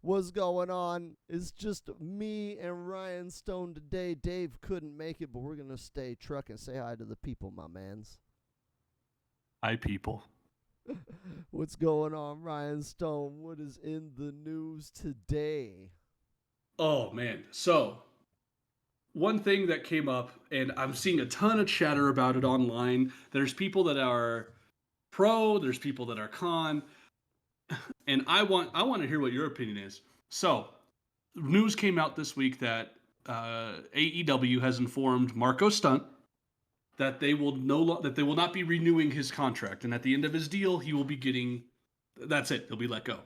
What's going on? It's just me and Ryan Stone today. Dave couldn't make it, but we're going to stay trucking. Say hi to the people, my mans. Hi, people. What's going on, Ryan Stone? What is in the news today? Oh, man. So, one thing that came up, and I'm seeing a ton of chatter about it online. There's people that are pro, there's people that are con, and I want to hear what your opinion is. So, news came out this week that AEW has informed Marco Stunt that they will not be renewing his contract, and at the end of his deal, he will be getting. That's it. He'll be let go.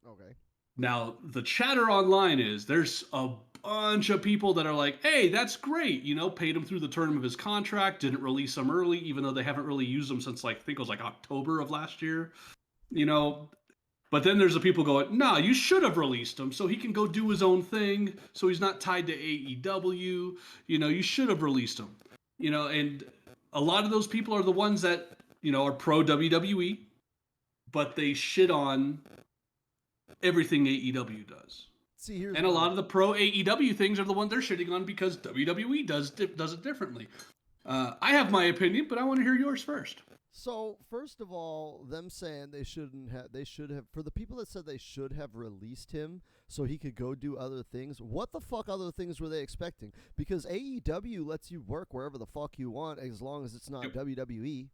Okay. Now, the chatter online is there's a bunch of people that are like, hey, that's great. Paid him through the term of his contract, didn't release him early, even though they haven't really used him since, I think it was October of last year. You know, but then there's the people going, nah, you should have released him so he can go do his own thing, so he's not tied to AEW. You should have released him. And a lot of those people are the ones that, are pro WWE, but they shit on everything AEW does. See, here's And a lot of the pro AEW things are the ones they're shitting on because WWE does it differently. I have my opinion, but I want to hear yours first. So, first of all, them saying they should have, for the people that said they should have released him so he could go do other things, what the fuck other things were they expecting? Because AEW lets you work wherever the fuck you want as long as it's not WWE.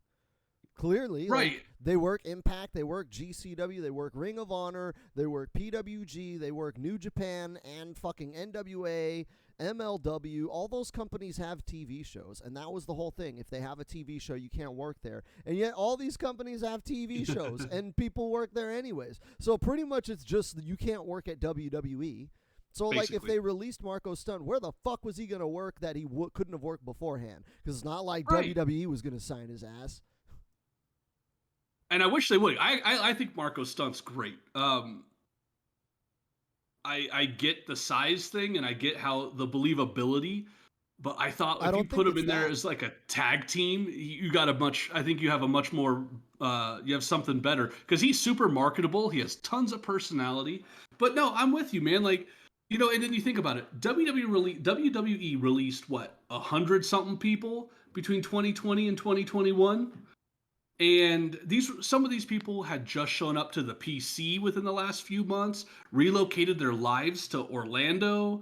Clearly, right. They work Impact, they work GCW, they work Ring of Honor, they work PWG, they work New Japan and fucking NWA, MLW. All those companies have TV shows, and that was the whole thing. If they have a TV show, you can't work there. And yet all these companies have TV shows, and people work there anyways. So pretty much it's just that you can't work at WWE. So, Basically. If they released Marco Stunt, where the fuck was he going to work that he couldn't have worked beforehand? Because it's not like right. WWE was going to sign his ass. And I wish they would. I think Marco Stunt's great. I get the size thing and I get how the believability, but I thought if you put him in there as like a tag team, you got I think you have a much more, you have something better because he's super marketable. He has tons of personality. But no, I'm with you, man. And then you think about it. WWE released what 100 something people between 2020 and 2021. And some of these people had just shown up to the PC within the last few months, relocated their lives to Orlando.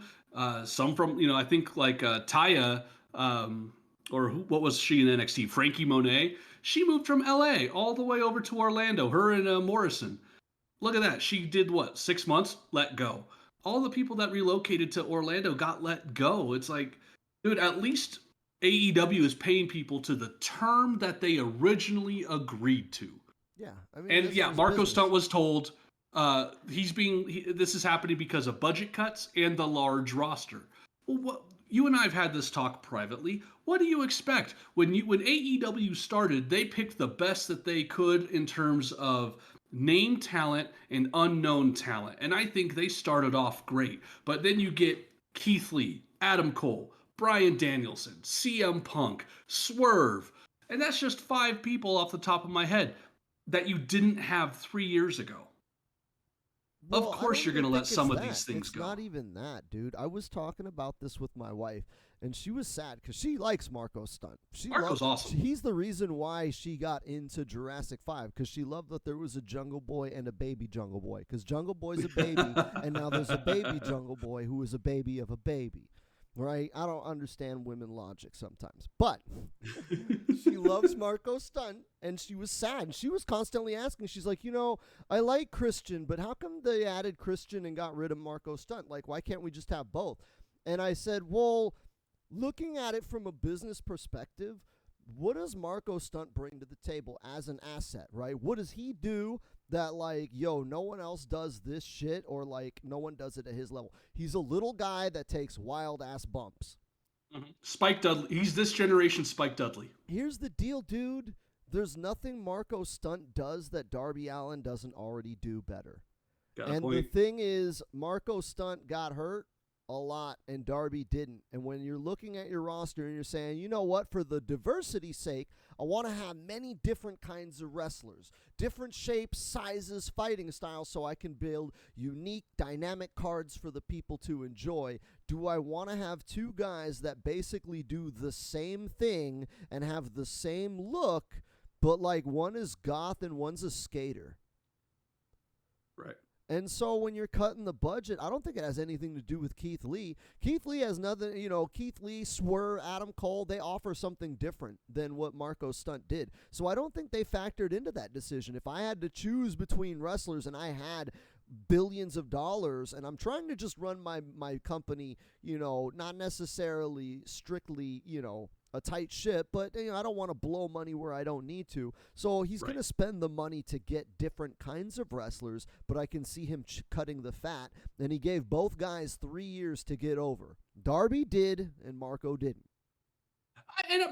Some from, I think Taya, what was she in NXT? Frankie Monet. She moved from LA all the way over to Orlando. Her and Morrison. Look at that. She did what? 6 months? Let go. All the people that relocated to Orlando got let go. It's like, dude, at least AEW is paying people to the term that they originally agreed to. Yeah, Marco Stunt was told this is happening because of budget cuts and the large roster. Well, you and I have had this talk privately. What do you expect when AEW started? They picked the best that they could in terms of name talent and unknown talent, and I think they started off great. But then you get Keith Lee, Adam Cole, Bryan Danielson, CM Punk, Swerve, and that's just 5 people off the top of my head that you didn't have 3 years ago. Well, of course you're going to let some of these things go. It's not even that, dude. I was talking about this with my wife, and she was sad because she likes Marco Stunt. Marco's awesome. He's the reason why she got into Jurassic 5, because she loved that there was a Jungle Boy and a baby Jungle Boy, because Jungle Boy's a baby, and now there's a baby Jungle Boy who is a baby of a baby. Right? I don't understand women logic sometimes. But she loves Marco Stunt, and she was sad. She was constantly asking. She's like, I like Christian, but how come they added Christian and got rid of Marco Stunt? Like, why can't we just have both? And I said, well, looking at it from a business perspective, what does Marco Stunt bring to the table as an asset, right? What does he do that, no one else does this shit, or, no one does it at his level? He's a little guy that takes wild-ass bumps. Mm-hmm. Spike Dudley. He's this generation Spike Dudley. Here's the deal, dude. There's nothing Marco Stunt does that Darby Allin doesn't already do better. And the thing is, Marco Stunt got hurt a lot, and Darby didn't. And when you're looking at your roster and you're saying, you know what, for the diversity's sake, I want to have many different kinds of wrestlers, different shapes, sizes, fighting styles, so I can build unique, dynamic cards for the people to enjoy. Do I want to have two guys that basically do the same thing and have the same look, but like one is goth and one's a skater? Right. And so when you're cutting the budget, I don't think it has anything to do with Keith Lee. Keith Lee has nothing, Keith Lee, Swerve, Adam Cole, they offer something different than what Marco Stunt did. So I don't think they factored into that decision. If I had to choose between wrestlers and I had billions of dollars and I'm trying to just run my company, not necessarily strictly, a tight ship, but I don't want to blow money where I don't need to. So he's going to spend the money to get different kinds of wrestlers, but I can see him cutting the fat. And he gave both guys 3 years to get over. Darby did, and Marco didn't.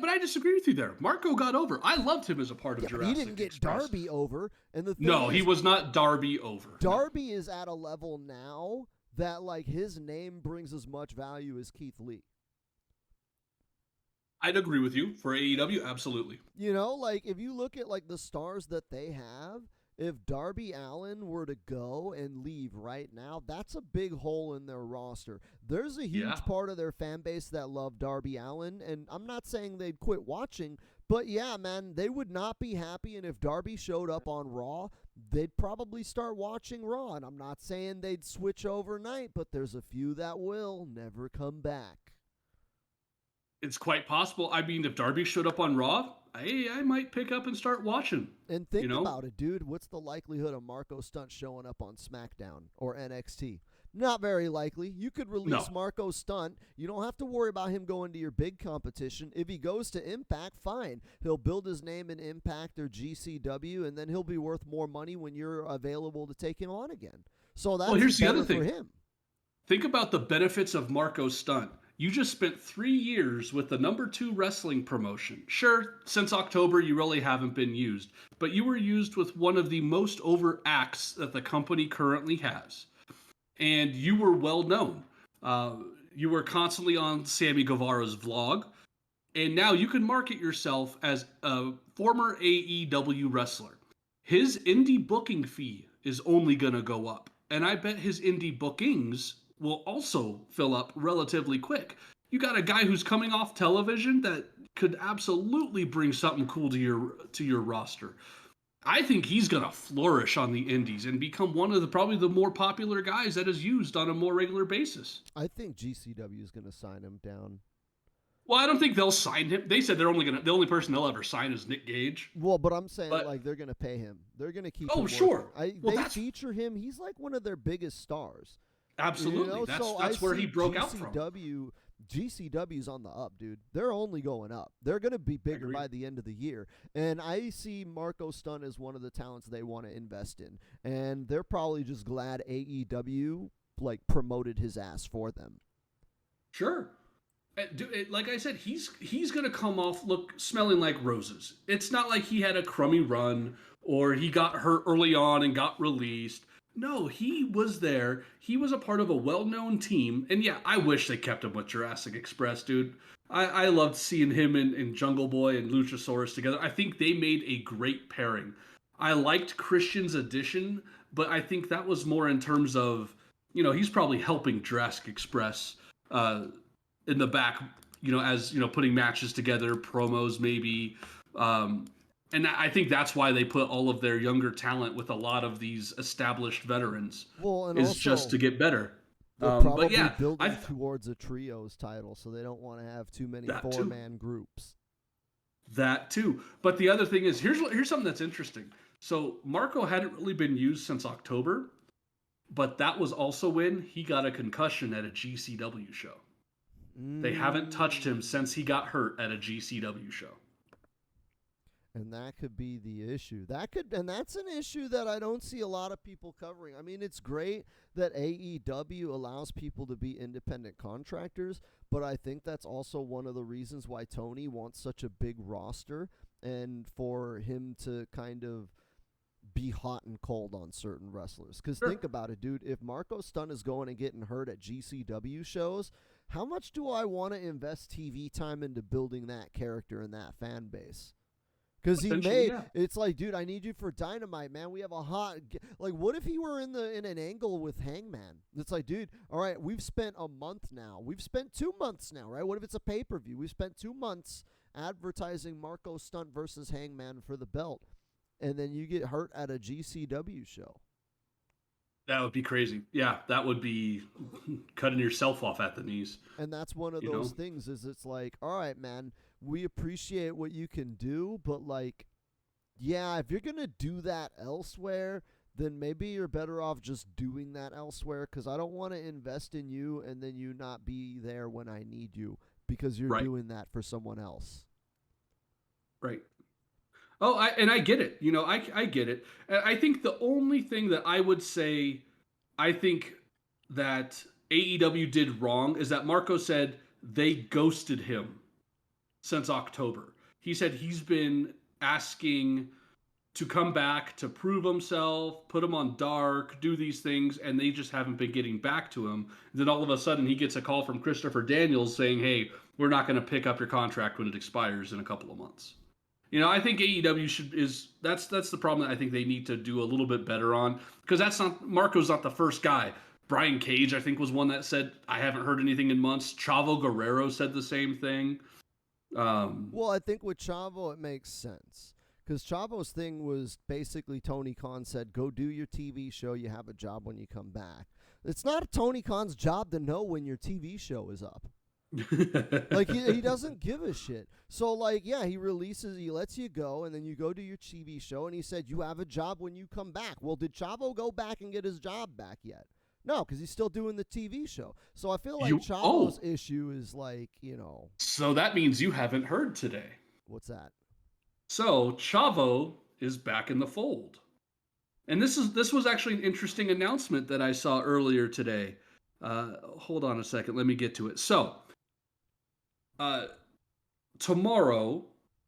But I disagree with you there. Marco got over. I loved him as a part of Jurassic He didn't get Express. Darby over. And the thing No, is, he was not Darby over. Darby is at a level now that like his name brings as much value as Keith Lee. I'd agree with you. For AEW, absolutely. Like if you look at like the stars that they have, if Darby Allin were to go and leave right now, that's a big hole in their roster. There's a huge part of their fan base that love Darby Allin, and I'm not saying they'd quit watching, but yeah, man, they would not be happy, and if Darby showed up on Raw, they'd probably start watching Raw, and I'm not saying they'd switch overnight, but there's a few that will never come back. It's quite possible. I mean, if Darby showed up on Raw, I might pick up and start watching. And think about it, dude. What's the likelihood of Marco Stunt showing up on SmackDown or NXT? Not very likely. You could release Marco Stunt. You don't have to worry about him going to your big competition. If he goes to Impact, fine. He'll build his name in Impact or GCW, and then he'll be worth more money when you're available to take him on again. So that's here's the other thing. For him. Think about the benefits of Marco Stunt. You just spent 3 years with the #2 wrestling promotion. Sure, since October, you really haven't been used, but you were used with one of the most over acts that the company currently has. And you were well known. You were constantly on Sammy Guevara's vlog. And now you can market yourself as a former AEW wrestler. His indie booking fee is only going to go up. And I bet his indie bookings will also fill up relatively quick. You got a guy who's coming off television that could absolutely bring something cool to your roster. I think he's going to flourish on the indies and become one of probably the more popular guys that is used on a more regular basis. I think GCW is going to sign him down. Well, I don't think they'll sign him. They said the only person they'll ever sign is Nick Gage. Well, but I'm saying like they're going to pay him. They're going to keep him. Oh, sure. They feature him. He's like one of their biggest stars. Absolutely. That's where he broke out from. GCW's on the up, dude. They're only going up. They're going to be bigger by the end of the year. And I see Marco Stunt as one of the talents they want to invest in. And they're probably just glad AEW promoted his ass for them. Sure. Like I said, he's going to come off smelling like roses. It's not like he had a crummy run or he got hurt early on and got released. No, he was there. He was a part of a well-known team. And yeah, I wish they kept him with Jurassic Express, dude. I loved seeing him and Jungle Boy and Luchasaurus together. I think they made a great pairing. I liked Christian's addition, but I think that was more in terms of, he's probably helping Jurassic Express in the back, as, putting matches together, promos maybe. And I think that's why they put all of their younger talent with a lot of these established veterans. Well, and is also, just to get better. They're probably building towards a trios title, so they don't want to have too many four-man groups. That too. But the other thing is, here's something that's interesting. So Marco hadn't really been used since October, but that was also when he got a concussion at a GCW show. They haven't touched him since he got hurt at a GCW show. And that could be the issue. And that's an issue that I don't see a lot of people covering. I mean, it's great that AEW allows people to be independent contractors, but I think that's also one of the reasons why Tony wants such a big roster and for him to kind of be hot and cold on certain wrestlers. Because Sure. think about it, dude. If Marco Stunt is going and getting hurt at GCW shows, how much do I want to invest TV time into building that character and that fan base? Because it's like, dude, I need you for Dynamite, man. We have a like, what if he were in an angle with Hangman? It's like, dude, all right, we've spent a month now. We've spent 2 months now, right? What if it's a pay-per-view? We've spent 2 months advertising Marco Stunt versus Hangman for the belt, and then you get hurt at a GCW show. That would be crazy. Yeah, that would be cutting yourself off at the knees. And that's one of those things is it's like, all right, man, we appreciate what you can do, but like, yeah, if you're going to do that elsewhere, then maybe you're better off just doing that elsewhere, because I don't want to invest in you and then you not be there when I need you because you're doing that for someone else. Right. Oh, I get it. I get it. I think the only thing that I would say, I think that AEW did wrong is that Marco said they ghosted him since October. He said he's been asking to come back to prove himself, put him on Dark, do these things, and they just haven't been getting back to him. Then all of a sudden he gets a call from Christopher Daniels saying, hey, we're not going to pick up your contract when it expires in a couple of months. I think AEW that's the problem that I think they need to do a little bit better on, because Marco's not the first guy. Brian Cage, I think, was one that said, I haven't heard anything in months. Chavo Guerrero said the same thing. Well, I think with Chavo, it makes sense, because Chavo's thing was basically Tony Khan said, go do your TV show. You have a job when you come back. It's not Tony Khan's job to know when your TV show is up. Like, he doesn't give a shit. So, like, yeah, he lets you go, and then you go to your TV show, and he said, you have a job when you come back. Well, did Chavo go back and get his job back yet? No, because he's still doing the TV show. So I feel like Chavo's issue is like, So that means you haven't heard today. What's that? So Chavo is back in the fold. And this was actually an interesting announcement that I saw earlier today. Hold on a second. Let me get to it. So, tomorrow,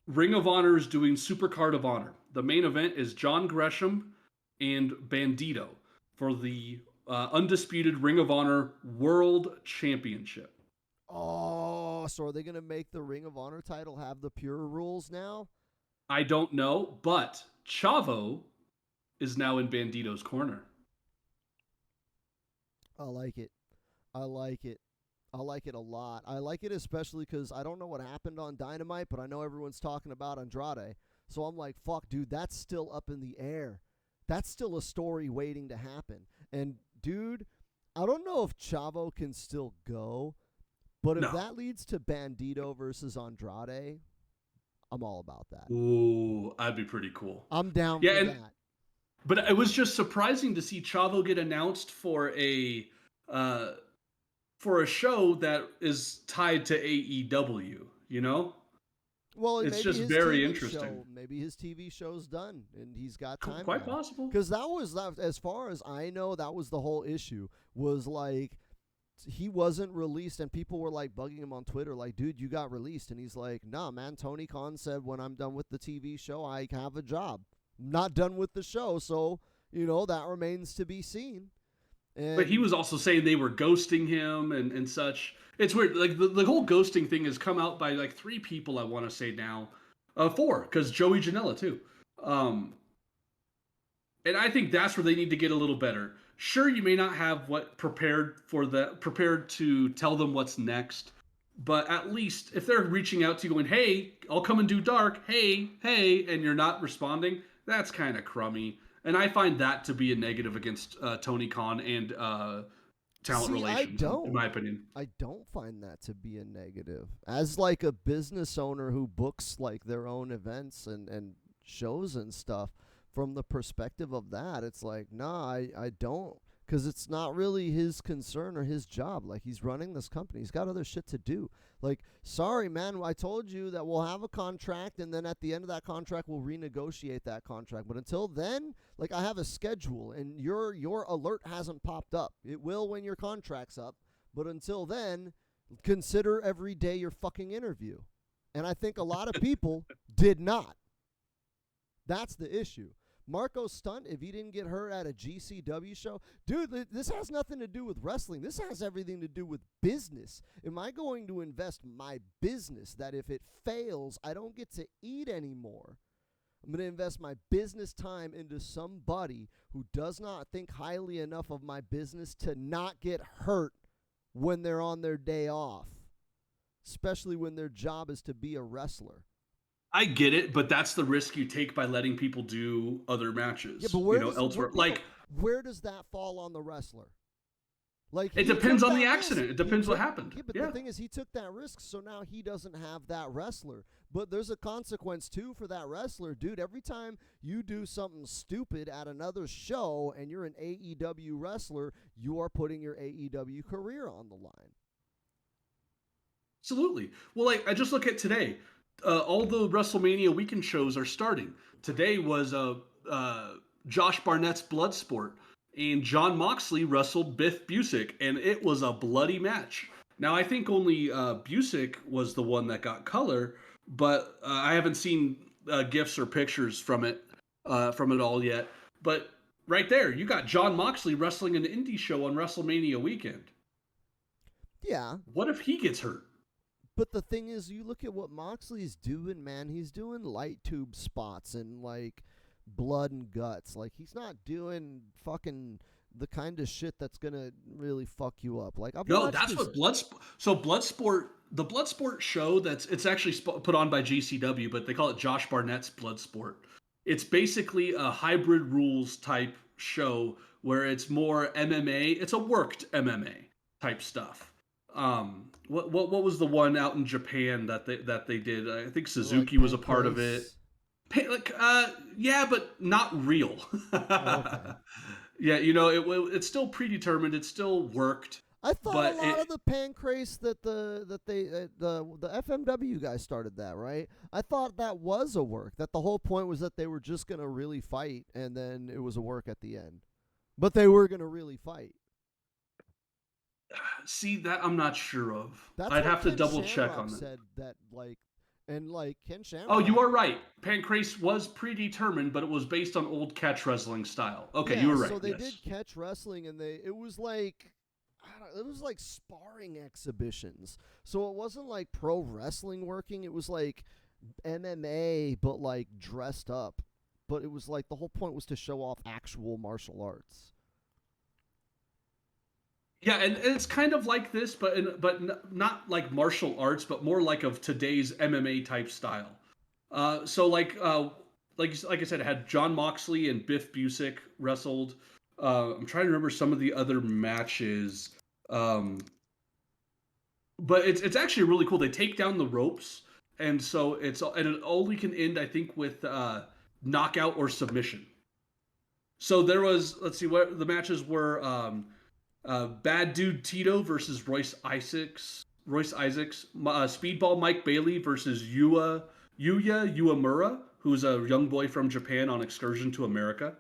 Ring of Honor is doing Supercard of Honor. The main event is John Gresham and Bandito for the undisputed Ring of Honor World Championship. Oh, so are they going to make the Ring of Honor title have the pure rules now? I don't know, but Chavo is now in Bandito's corner. I like it. I like it a lot. I like it especially because I don't know what happened on Dynamite, but I know everyone's talking about Andrade. So I'm like, fuck, dude, that's still up in the air. That's still a story waiting to happen. And, dude, I don't know if Chavo can still go, but if that leads to Bandito versus Andrade, I'm all about that. Ooh, that'd be pretty cool. I'm down for that. But it was just surprising to see Chavo get announced for a show that is tied to AEW, Well, it's just very interesting. Maybe his TV show's done and he's got time. Quite possible. Because that was, as far as I know, that was the whole issue. Was like, he wasn't released, and people were like bugging him on Twitter, like, dude, you got released. And he's like, nah, man, Tony Khan said when I'm done with the TV show, I have a job. I'm not done with the show, so, that remains to be seen. But he was also saying they were ghosting him and such. It's weird. Like, the whole ghosting thing has come out by, like, 3 people, I want to say now. 4, because Joey Janela, too. And I think that's where they need to get a little better. Sure, you may not have prepared to tell them what's next, but at least if they're reaching out to you going, hey, I'll come and do Dark, hey, and you're not responding, that's kind of crummy. And I find that to be a negative against Tony Khan and talent relations, in my opinion. I don't find that to be a negative. As like a business owner who books like their own events and shows and stuff, from the perspective of that, it's like, nah, I don't, because it's not really his concern or his job. Like, he's running this company. He's got other shit to do. Like, sorry, man, I told you that we'll have a contract, and then at the end of that contract, we'll renegotiate that contract. But until then, like, I have a schedule, and your alert hasn't popped up. It will when your contract's up. But until then, consider every day your fucking interview. And I think a lot of people did not. That's the issue. Marco Stunt, if he didn't get hurt at a GCW show, dude, this has nothing to do with wrestling. This has everything to do with business. Am I going to invest my business that if it fails, I don't get to eat anymore? I'm going to invest my business time into somebody who does not think highly enough of my business to not get hurt when they're on their day off, especially when their job is to be a wrestler. I get it, but that's the risk you take by letting people do other matches. Yeah, but where elsewhere. Where does that fall on the wrestler? Like, it depends on the accident. It depends what happened. Yeah, but the thing is, he took that risk, so now he doesn't have that wrestler. But there's a consequence, too, for that wrestler. Dude, every time you do something stupid at another show and you're an AEW wrestler, you are putting your AEW career on the line. Absolutely. Well, I just look at today. All the WrestleMania weekend shows are starting. Today was Josh Barnett's Bloodsport, and Jon Moxley wrestled Biff Busick, and it was a bloody match. Now, I think only Busick was the one that got color, but I haven't seen GIFs or pictures from it all yet. But right there, you got Jon Moxley wrestling an indie show on WrestleMania weekend. Yeah. What if he gets hurt? But the thing is, you look at what Moxley's doing, man. He's doing light tube spots and, like, blood and guts. Like, he's not doing fucking the kind of shit that's going to really fuck you up. Like, that's what Bloodsport... So, Bloodsport... The Bloodsport show, it's actually put on by GCW, but they call it Josh Barnett's Bloodsport. It's basically a hybrid rules type show where it's more MMA. It's a worked MMA type stuff. What was the one out in Japan that they did? I think Suzuki was a part of it. Yeah, but not real. Okay. Yeah, it's still predetermined. It's still worked. I thought a lot of the pancrase that the FMW guys started that, right? I thought that was a work. That the whole point was that they were just gonna really fight, and then it was a work at the end. But they were gonna really fight. See, that I'm not sure of. I'd have to double check on that. Said that, Ken Shamrock. Oh, you are right. Pancrase was predetermined, but it was based on old catch wrestling style. Okay, yeah, you were right. So they did catch wrestling, and it was like sparring exhibitions. So it wasn't like pro wrestling working. It was like MMA, but like dressed up. But it was like the whole point was to show off actual martial arts. Yeah, and it's kind of like this, but not like martial arts, but more like of today's MMA type style. So like I said, it had Jon Moxley and Biff Busick wrestled. I'm trying to remember some of the other matches, but it's actually really cool. They take down the ropes, and so it only can end, I think, with knockout or submission. So there was, let's see, what the matches were. Bad Dude Tito versus Royce Isaacs, Speedball Mike Bailey versus Yuya Uemura, who's a young boy from Japan on excursion to America.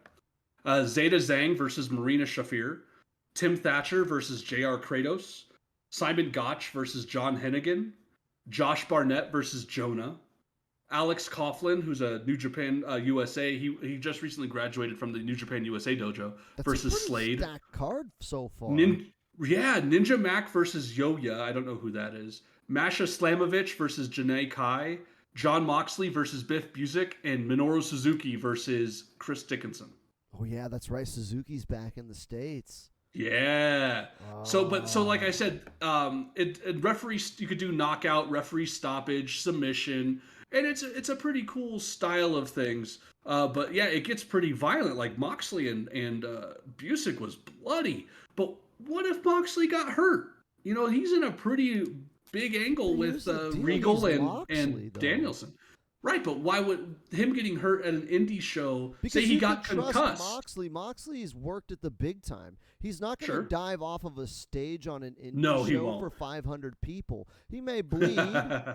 Zeta Zhang versus Marina Shafir. Tim Thatcher versus J.R. Kratos. Simon Gotch versus John Hennigan. Josh Barnett versus Jonah. Alex Coughlin, who's a New Japan USA, he just recently graduated from the New Japan USA dojo, versus Slade. That's a stacked card so far. Ninja Mac versus Yoya. I don't know who that is. Masha Slamovich versus Janae Kai. Jon Moxley versus Biff Busick, and Minoru Suzuki versus Chris Dickinson. Oh yeah, that's right. Suzuki's back in the States. Yeah. So like I said, referees, you could do knockout, referee stoppage, submission. And it's a pretty cool style of things. But yeah, it gets pretty violent. Like Moxley and Busick was bloody. But what if Moxley got hurt? He's in a pretty big angle with Regal and Danielson. Right, but why would him getting hurt at an indie show, because say he got concussed? Moxley's worked at the big time. He's not going to dive off of a stage on an indie show for 500 people. He may bleed,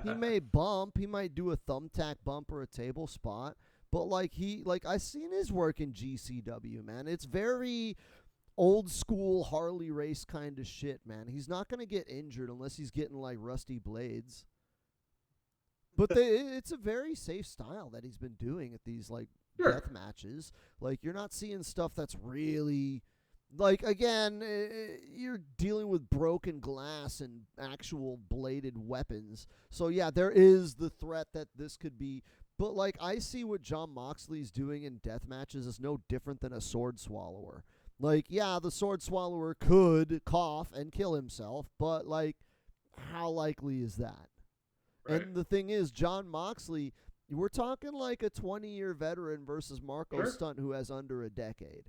he may bump, he might do a thumbtack bump or a table spot, but I've seen his work in GCW, man. It's very old school Harley race kind of shit, man. He's not going to get injured unless he's getting like rusty blades. But it's a very safe style that he's been doing at these like Sure. death matches. Like, you're not seeing stuff that's really. Like, again, you're dealing with broken glass and actual bladed weapons. So, yeah, there is the threat that this could be. But, like, I see what Jon Moxley's doing in death matches is no different than a sword swallower. Like, yeah, the sword swallower could cough and kill himself, but, like, how likely is that? Right. And the thing is, Jon Moxley, we're talking like a 20-year veteran versus Marco Stunt who has under a decade.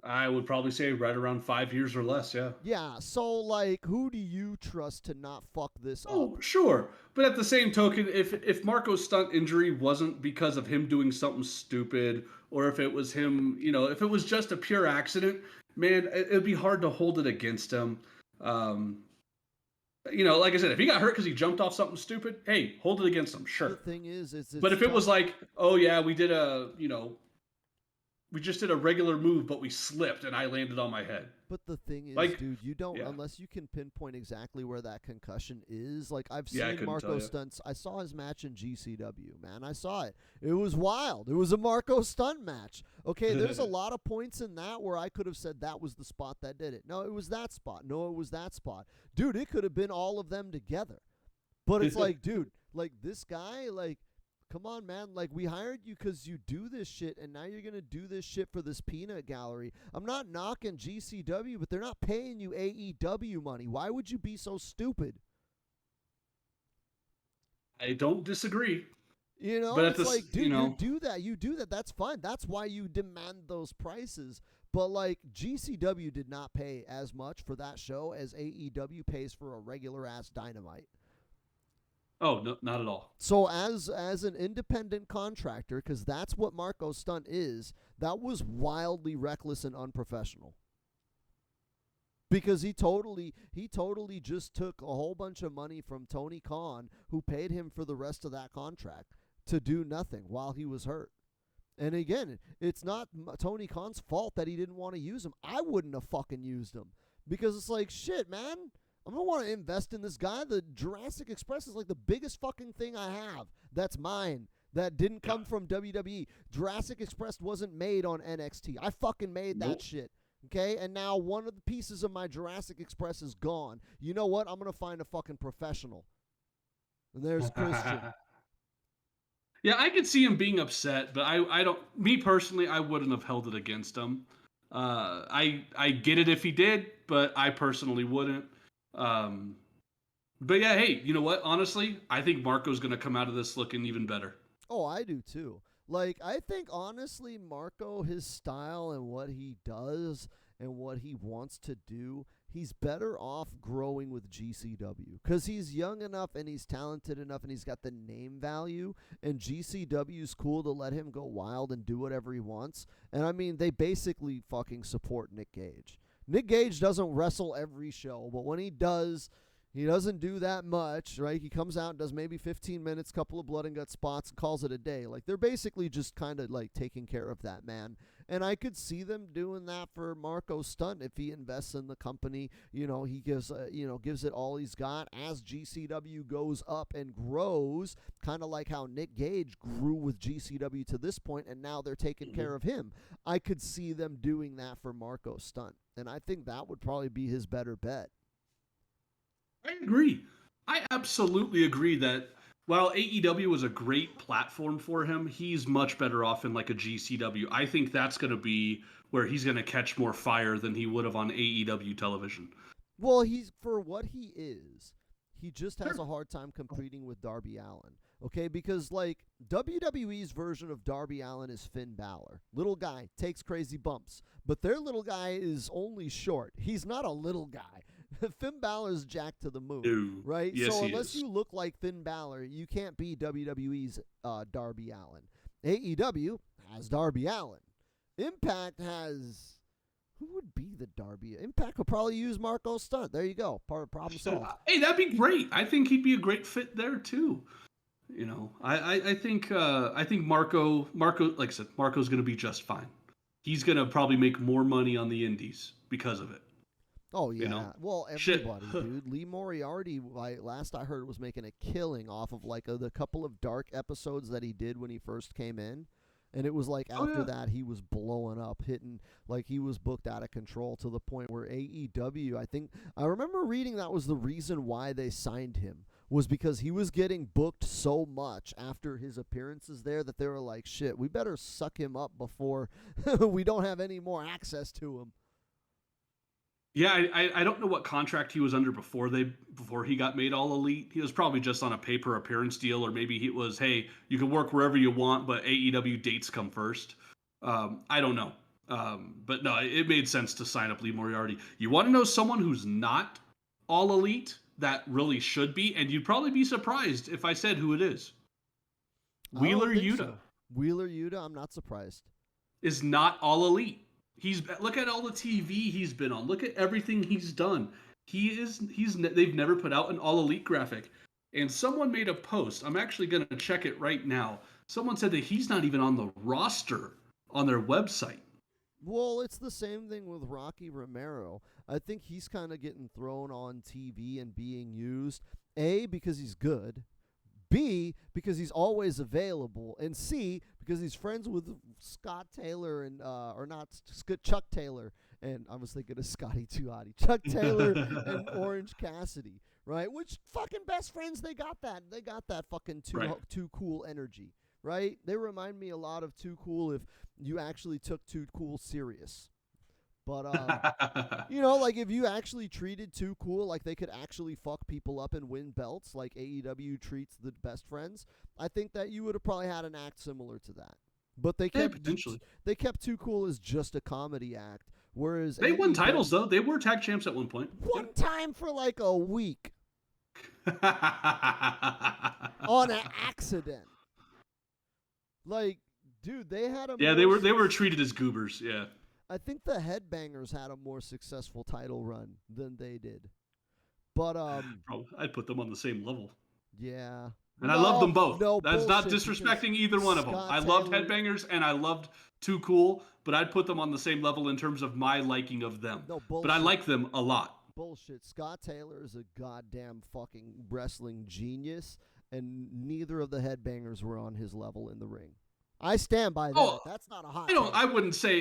I would probably say right around 5 years or less, yeah. Yeah, so, like, who do you trust to not fuck this up? Oh, sure. But at the same token, if Marco's stunt injury wasn't because of him doing something stupid, or if it was him, if it was just a pure accident, man, it'd be hard to hold it against him. Like I said, if he got hurt because he jumped off something stupid, hey, hold it against him, sure. The thing is but if it was like, oh yeah, we just did a regular move, but we slipped and I landed on my head. But the thing is, like, dude, you don't, unless you can pinpoint exactly where that concussion is. Like, I've seen Marco Stunts. I saw his match in GCW, man. I saw it. It was wild. It was a Marco Stunt match. Okay, there's a lot of points in that where I could have said that was the spot that did it. No, it was that spot. No, it was that spot. Dude, it could have been all of them together. But it's like, dude, like, this guy, like, come on, man. Like, we hired you because you do this shit, and now you're going to do this shit for this peanut gallery. I'm not knocking GCW, but they're not paying you AEW money. Why would you be so stupid? I don't disagree. But it's like, dude, you do that. You do that. That's fine. That's why you demand those prices. But, like, GCW did not pay as much for that show as AEW pays for a regular-ass Dynamite. Oh, no, not at all. So as an independent contractor, because that's what Marco Stunt is, that was wildly reckless and unprofessional. Because he totally just took a whole bunch of money from Tony Khan, who paid him for the rest of that contract, to do nothing while he was hurt. And again, it's not Tony Khan's fault that he didn't want to use him. I wouldn't have fucking used him. Because it's like, shit, man. I'm going to want to invest in this guy. The Jurassic Express is like the biggest fucking thing I have. That's mine. That didn't come from WWE. Jurassic Express wasn't made on NXT. I fucking made that shit. Okay? And now one of the pieces of my Jurassic Express is gone. You know what? I'm going to find a fucking professional. And there's Christian. Yeah, I could see him being upset, but I don't. Me personally, I wouldn't have held it against him. I get it if he did, but I personally wouldn't. But yeah, hey, you know what? Honestly, I think Marco's going to come out of this looking even better. Oh, I do too. Like, I think honestly, Marco, his style and what he does and what he wants to do, he's better off growing with GCW because he's young enough and he's talented enough and he's got the name value, and GCW's cool to let him go wild and do whatever he wants. And I mean, they basically fucking support Nick Gage. Nick Gage doesn't wrestle every show, but when he does, he doesn't do that much, right? He comes out and does maybe 15 minutes, couple of blood and gut spots, and calls it a day. Like, they're basically just kind of like taking care of that man. And I could see them doing that for Marco Stunt if he invests in the company. He gives it all he's got as GCW goes up and grows, kind of like how Nick Gage grew with GCW to this point, and now they're taking care of him. I could see them doing that for Marco Stunt, and I think that would probably be his better bet. I agree. I absolutely agree that while AEW was a great platform for him, he's much better off in like a GCW. I think that's going to be where he's going to catch more fire than he would have on AEW television. Well, he's for what he is. He just has a hard time competing with Darby Allin. Okay, because like WWE's version of Darby Allin is Finn Balor. Little guy, takes crazy bumps. But their little guy is only short. He's not a little guy. Finn Balor's jacked to the moon, right? Yes, so unless you look like Finn Balor, you can't be WWE's Darby Allin. AEW has Darby Allin. Impact has... Who would be the Darby? Impact could probably use Marco Stunt. There you go. Part of problem solved. Hey, that'd be great. I think he'd be a great fit there too. I think Marco, like I said, Marco's going to be just fine. He's going to probably make more money on the indies because of it. Oh, yeah. Well, everybody, dude. Lee Moriarty, last I heard, was making a killing off of like the couple of dark episodes that he did when he first came in. And it was like after yeah. that, he was blowing up, hitting, like he was booked out of control to the point where AEW, I remember reading that was the reason why they signed him, was because he was getting booked so much after his appearances there that they were like, shit, we better suck him up before we don't have any more access to him. Yeah, I don't know what contract he was under before he got made all elite. He was probably just on a pay-per appearance deal, or maybe he was, hey, you can work wherever you want, but AEW dates come first. I don't know. But no, it made sense to sign up Lee Moriarty. You want to know someone who's not all elite that really should be, and you'd probably be surprised if I said who it is. Wheeler Yuta. So. Wheeler Yuta, I'm not surprised. Is not all elite. Look at all the TV he's been on. Look at everything he's done. They've never put out an all elite graphic. And someone made a post. I'm actually going to check it right now. Someone said that he's not even on the roster on their website. Well, it's the same thing with Rocky Romero. I think he's kind of getting thrown on TV and being used, A, because he's good, B, because he's always available, and C, because he's friends with Scott Taylor and Chuck Taylor, and I was thinking of Scotty Too Hotty, Chuck Taylor and Orange Cassidy, right? Which fucking best friends, they got that fucking too cool energy, right? They remind me a lot of Too Cool if you actually took Too Cool serious. But, like if you actually treated Too Cool like they could actually fuck people up and win belts like AEW treats the best friends, I think that you would have probably had an act similar to that. But they kept Too Cool as just a comedy act, whereas they won titles, though. They were tag champs at one point. One time for like a week. On an accident. Like, dude, they had a they were treated as goobers, yeah. I think the Headbangers had a more successful title run than they did. But I'd put them on the same level. Yeah. And I love them both. No, that's not disrespecting either one of them. I loved Headbangers and I loved Too Cool, but I'd put them on the same level in terms of my liking of them. No, bullshit. But I like them a lot. Bullshit. Scott Taylor is a goddamn fucking wrestling genius, and neither of the Headbangers were on his level in the ring. I stand by that. Oh, that's not a hot take. I wouldn't say,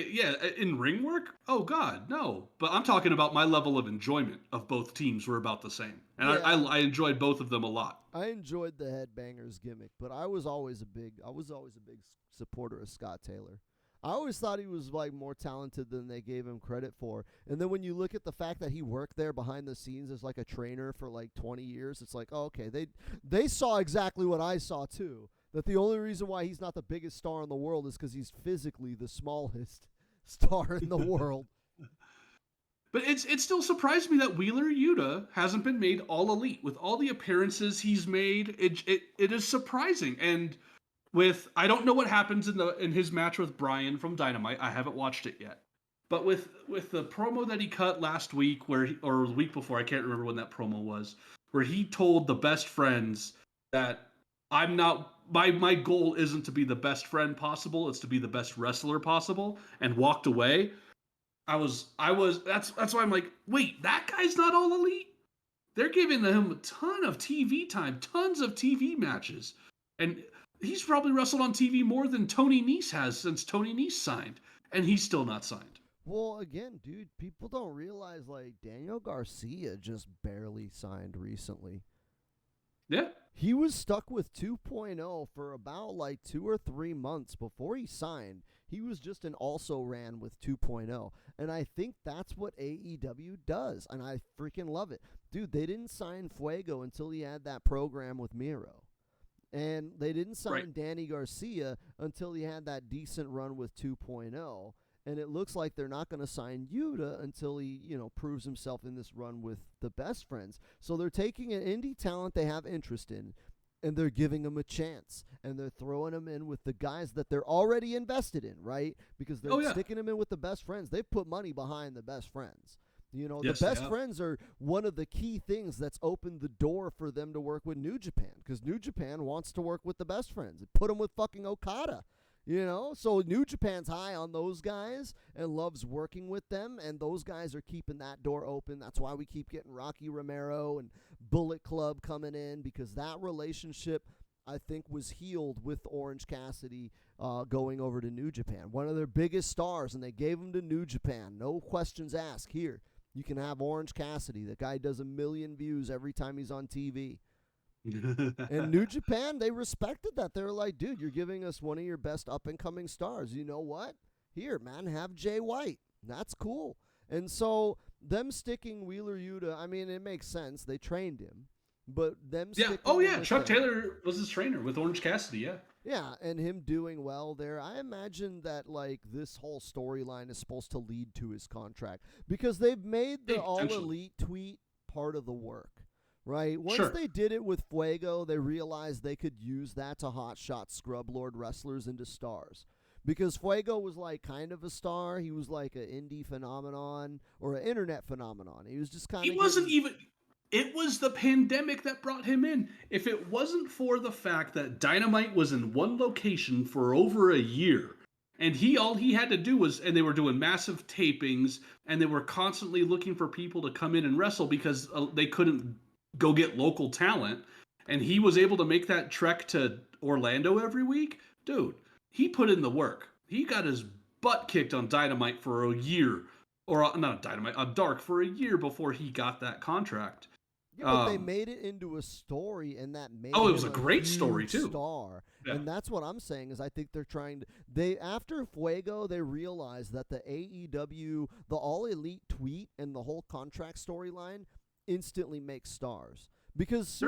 in ring work? Oh, God, no. But I'm talking about my level of enjoyment of both teams were about the same. And I enjoyed both of them a lot. I enjoyed the Headbangers gimmick, but I was always a big supporter of Scott Taylor. I always thought he was like more talented than they gave him credit for. And then when you look at the fact that he worked there behind the scenes as like a trainer for like 20 years, it's like, oh, okay, they saw exactly what I saw too. That the only reason why he's not the biggest star in the world is because he's physically the smallest star in the world. But it still surprised me that Wheeler Yuta hasn't been made all elite. With all the appearances he's made, it is surprising. And I don't know what happens in his match with Bryan from Dynamite. I haven't watched it yet. But with the promo that he cut last week, or the week before, I can't remember when that promo was, where he told the best friends that I'm not. My goal isn't to be the best friend possible. It's to be the best wrestler possible, and walked away. That's why I'm like, wait, that guy's not all elite? They're giving him a ton of TV time, tons of TV matches. And he's probably wrestled on TV more than Tony Nese has since Tony Nese signed. And he's still not signed. Well, again, dude, people don't realize, like, Daniel Garcia just barely signed recently. Yeah. He was stuck with 2.0 for about like 2 or 3 months before he signed. He was just an also ran with 2.0. And I think that's what AEW does. And I freaking love it. Dude, they didn't sign Fuego until he had that program with Miro. And they didn't sign Danny Garcia until he had that decent run with 2.0. And it looks like they're not going to sign Yuta until he, proves himself in this run with the best friends. So they're taking an indie talent they have interest in, and they're giving him a chance. And they're throwing him in with the guys that they're already invested in, right? Because they're sticking him in with the best friends. They've put money behind the best friends. The best friends are one of the key things that's opened the door for them to work with New Japan. Because New Japan wants to work with the best friends. It put them with fucking Okada. So New Japan's high on those guys and loves working with them, and those guys are keeping that door open. That's why we keep getting Rocky Romero and Bullet Club coming in, because that relationship I think, was healed with Orange Cassidy going over to New Japan. One of their biggest stars, and they gave him to New Japan. No questions asked. Here, you can have Orange Cassidy. The guy does 1 million views every time he's on TV. And New Japan, they respected that. They were like, dude, you're giving us one of your best up-and-coming stars. You know what? Here, man, have Jay White. That's cool. And so them sticking Wheeler Yuta, I mean, it makes sense. They trained him. But them sticking Chuck Taylor was his trainer with Orange Cassidy, yeah. Yeah, and him doing well there. I imagine that, like, this whole storyline is supposed to lead to his contract. Because they've made the All-Elite tweet part of the work. Right? Once they did it with Fuego, they realized they could use that to hotshot scrub lord wrestlers into stars. Because Fuego was like kind of a star. He was like an indie phenomenon or an internet phenomenon. He was just kind of... He wasn't even... It was the pandemic that brought him in. If it wasn't for the fact that Dynamite was in one location for over a year, and all he had to do was, and they were doing massive tapings, and they were constantly looking for people to come in and wrestle because they couldn't go get local talent, and he was able to make that trek to Orlando every week. Dude, he put in the work. He got his butt kicked on Dynamite for a year, or not Dynamite, on Dark for a year before he got that contract. Yeah, but they made it into a story, and that made it was a great story too. Star, and that's what I'm saying is I think they're trying to. After Fuego, they realized that the AEW, the All Elite tweet, and the whole contract storyline instantly makes stars. Because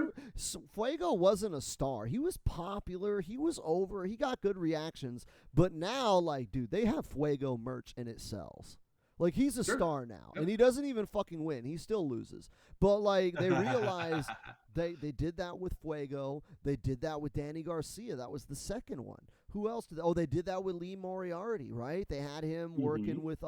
Fuego wasn't a star. He was popular. He was over. He got good reactions. But now, like, dude, they have Fuego merch and it sells. Like, he's a star now, and he doesn't even fucking win. He still loses. But, like, they realize they did that with Fuego. They did that with Danny Garcia. That was the second one. Who else did that? Oh, they did that with Lee Moriarty, right? They had him working with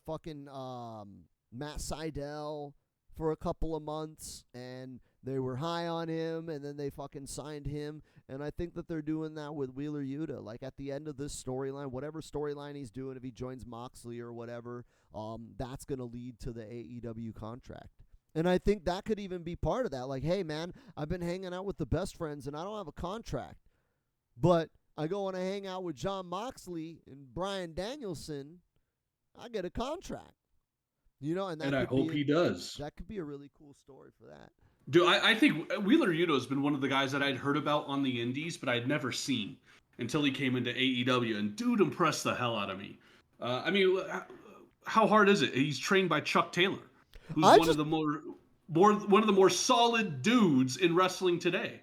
fucking Matt Sydal for a couple of months, and they were high on him, and then they fucking signed him. And I think that they're doing that with Wheeler Yuta. Like, at the end of this storyline, whatever storyline he's doing, if he joins Moxley or whatever, that's going to lead to the AEW contract. And I think that could even be part of that. Like, hey, man, I've been hanging out with the best friends, and I don't have a contract. But I go and I hang out with John Moxley and Bryan Danielson, I get a contract. You know, and I hope he does. That could be a really cool story for that. Dude, I think Wheeler Yuta has been one of the guys that I'd heard about on the indies, but I'd never seen until he came into AEW, and dude impressed the hell out of me. I mean, how hard is it? He's trained by Chuck Taylor, who's one of the more solid dudes in wrestling today.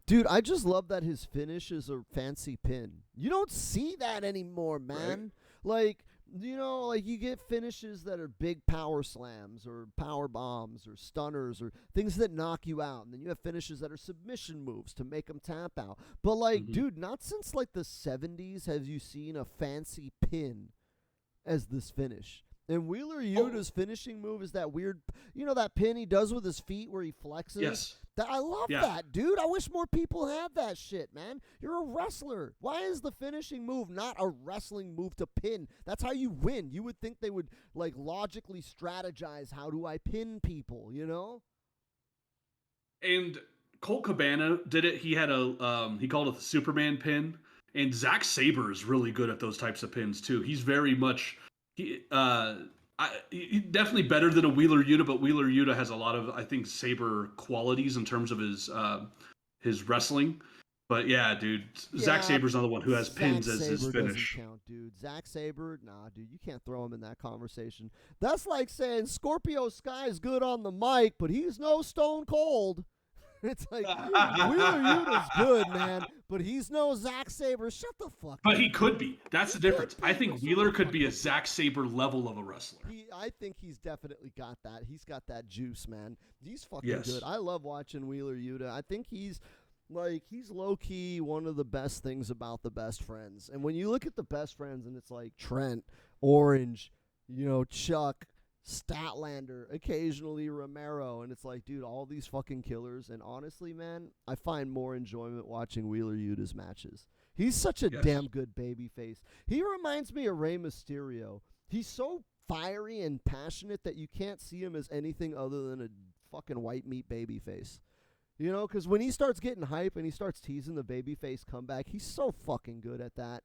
Dude, I just love that his finish is a fancy pin. You don't see that anymore, man. Right? Like, you know, like you get finishes that are big power slams or power bombs or stunners or things that knock you out. And then you have finishes that are submission moves to make them tap out. But like, dude, not since like the 70s have you seen a fancy pin as this finish. And Wheeler Yuta's finishing move is that weird, you know, that pin he does with his feet where he flexes? Yes. I love that, dude. I wish more people had that shit, man. You're a wrestler. Why is the finishing move not a wrestling move to pin? That's how you win. You would think they would, like, logically strategize how do I pin people, you know? And Colt Cabana did it. He had he called it the Superman pin. And Zack Sabre is really good at those types of pins, too. He's very much... He's definitely better than a Wheeler Yuta, but Wheeler Yuta has a lot of, I think, Sabre qualities in terms of his wrestling. But yeah, dude, Zack Sabre's another one who has pins as his finish. Doesn't count, dude. Zack Sabre, nah, dude, you can't throw him in that conversation. That's like saying Scorpio Sky's good on the mic, but he's no Stone Cold. It's like, Wheeler Yuta's good, man, but he's no Zack Sabre. Shut the fuck up. But he could be. That's the difference. I think Wheeler could be a Zack Sabre level of a wrestler. I think he's definitely got that. He's got that juice, man. He's fucking good. I love watching Wheeler Yuta. I think he's low-key one of the best things about the Best Friends. And when you look at the Best Friends and it's like Trent, Orange, you know, Chuck, Statlander, occasionally Romero, and it's like, dude, all these fucking killers. And honestly, man, I find more enjoyment watching Wheeler Yuta's matches. He's such a damn good babyface. He reminds me of Rey Mysterio. He's so fiery and passionate that you can't see him as anything other than a fucking white meat babyface. You know, because when he starts getting hype and he starts teasing the babyface comeback, he's so fucking good at that.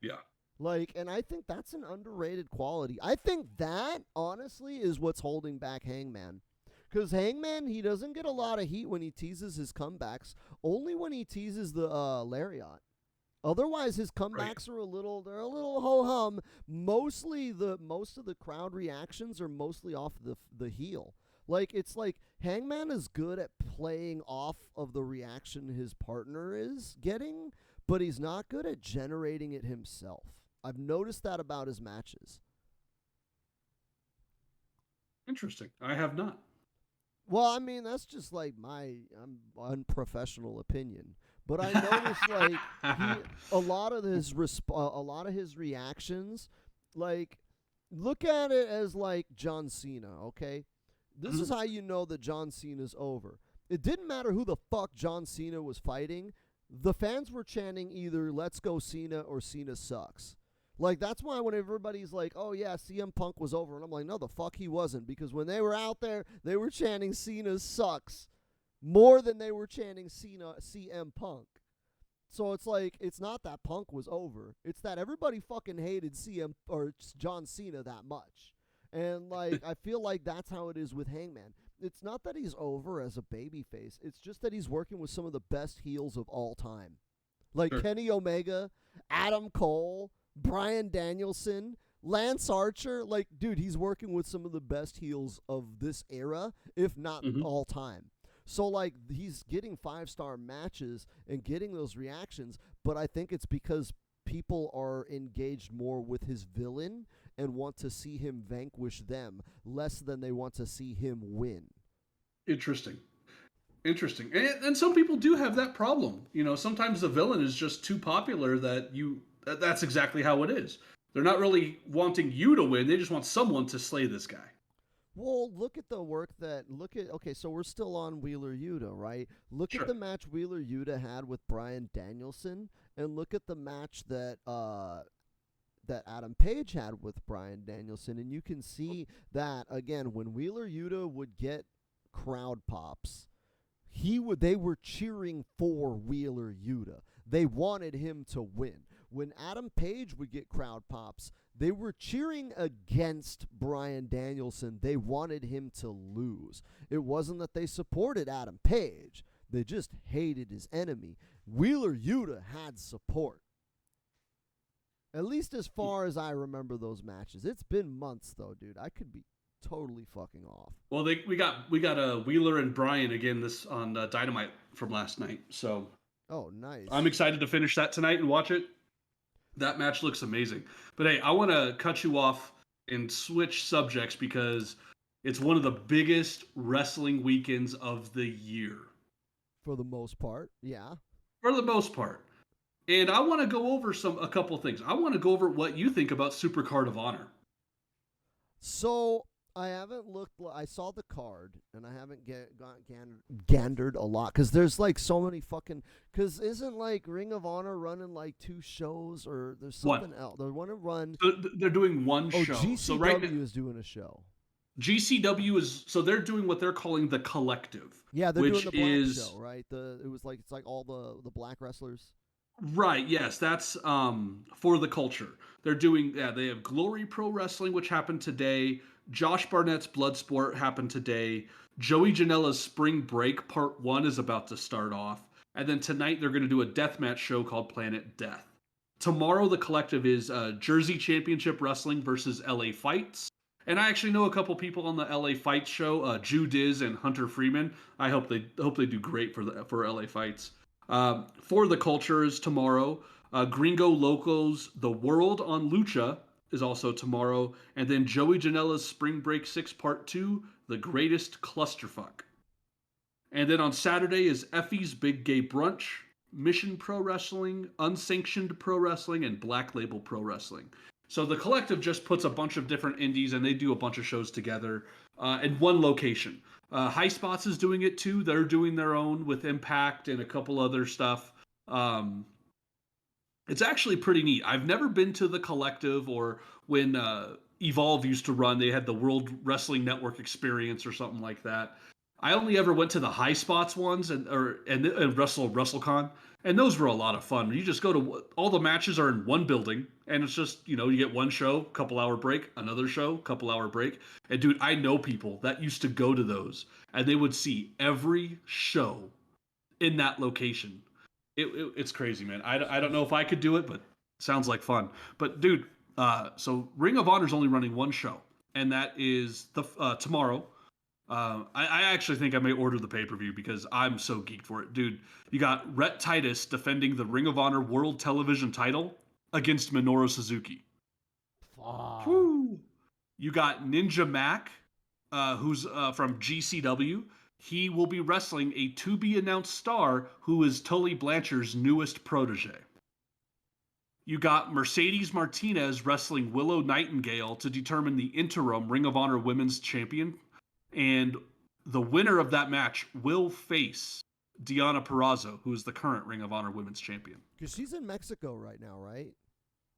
Yeah. Like, and I think that's an underrated quality. I think that, honestly, is what's holding back Hangman. Because Hangman, he doesn't get a lot of heat when he teases his comebacks, only when he teases the lariat. Otherwise, his comebacks are they're a little ho-hum. Most of the crowd reactions are mostly off the heel. Like, it's like Hangman is good at playing off of the reaction his partner is getting, but he's not good at generating it himself. I've noticed that about his matches. Interesting. I have not. Well, I mean, that's just like my unprofessional opinion. But I noticed like a lot of his reactions, like, look at it as like John Cena, okay? This is how you know that John Cena's over. It didn't matter who the fuck John Cena was fighting. The fans were chanting either "Let's go Cena" or "Cena sucks." Like, that's why when everybody's like, "Oh yeah, CM Punk was over," and I'm like, "No, the fuck he wasn't," because when they were out there, they were chanting "Cena sucks" more than they were chanting CM Punk. So it's like, it's not that Punk was over. It's that everybody fucking hated CM or John Cena that much. And like, I feel like that's how it is with Hangman. It's not that he's over as a babyface. It's just that he's working with some of the best heels of all time. Like Kenny Omega, Adam Cole, Bryan Danielson, Lance Archer. Like, dude, he's working with some of the best heels of this era, if not all time. So, like, he's getting 5-star matches and getting those reactions, but I think it's because people are engaged more with his villain and want to see him vanquish them less than they want to see him win. Interesting. And some people do have that problem. You know, sometimes the villain is just too popular that's exactly how it is. They're not really wanting you to win. They just want someone to slay this guy. Well, look at the work okay, so we're still on Wheeler Yuta, right? Look at the match Wheeler Yuta had with Bryan Danielson, and look at the match that Adam Page had with Bryan Danielson, and you can see that, again, when Wheeler Yuta would get crowd pops, they were cheering for Wheeler Yuta. They wanted him to win. When Adam Page would get crowd pops, they were cheering against Bryan Danielson. They wanted him to lose. It wasn't that they supported Adam Page. They just hated his enemy. Wheeler Yuta had support. At least as far as I remember those matches. It's been months, though, dude. I could be totally fucking off. Well, we got Wheeler and Bryan again this on Dynamite from last night. So, oh, nice. I'm excited to finish that tonight and watch it. That match looks amazing. But hey, I want to cut you off and switch subjects because it's one of the biggest wrestling weekends of the year. For the most part, yeah. For the most part. And I want to go over a couple things. I want to go over what you think about Supercard of Honor. So, I haven't looked. I saw the card, and I haven't gandered a lot because there's like so many fucking. Because isn't like Ring of Honor running like 2 shows, or there's something else? They want to run. They're doing one show. GCW so right now, is doing a show. GCW is they're doing what they're calling the Collective. Yeah, they're doing the Black show, right? It's like all the Black wrestlers. Right, yes, that's for the culture. They're doing they have Glory Pro Wrestling, which happened today. Josh Barnett's Bloodsport happened today. Joey Janela's Spring Break Part 1 is about to start off. And then tonight they're going to do a deathmatch show called Planet Death. Tomorrow the Collective is Jersey Championship Wrestling versus LA Fights. And I actually know a couple people on the LA Fights show, Jew Diz and Hunter Freeman. I hope they do great for LA Fights. For the culture is tomorrow. Gringo Locos The World on Lucha is also tomorrow. And then Joey Janela's Spring Break 6 Part 2, The Greatest Clusterfuck. And then on Saturday is Effie's Big Gay Brunch, Mission Pro Wrestling, Unsanctioned Pro Wrestling, and Black Label Pro Wrestling. So the Collective just puts a bunch of different indies and they do a bunch of shows together in one location. High Spots is doing it too. They're doing their own with Impact and a couple other stuff. It's actually pretty neat. I've never been to the Collective, or when Evolve used to run, they had the World Wrestling Network Experience or something like that. I only ever went to the high spots ones and WrestleCon, and those were a lot of fun. You just go to all the matches are in one building, and it's just you get one show, couple hour break, another show, couple hour break. And dude, I know people that used to go to those, and they would see every show in that location. It's crazy, man. I don't know if I could do it, but it sounds like fun. But dude, so Ring of Honor is only running one show, and that is the tomorrow. I actually think I may order the pay-per-view because I'm so geeked for it. Dude, you got Rhett Titus defending the Ring of Honor World Television title against Minoru Suzuki. Whew. You got Ninja Mac, who's from GCW. He will be wrestling a to-be-announced star who is Tully Blanchard's newest protege. You got Mercedes Martinez wrestling Willow Nightingale to determine the interim Ring of Honor Women's Champion. And the winner of that match will face Deonna Purrazzo, who is the current Ring of Honor Women's Champion. Because she's in Mexico right now, right?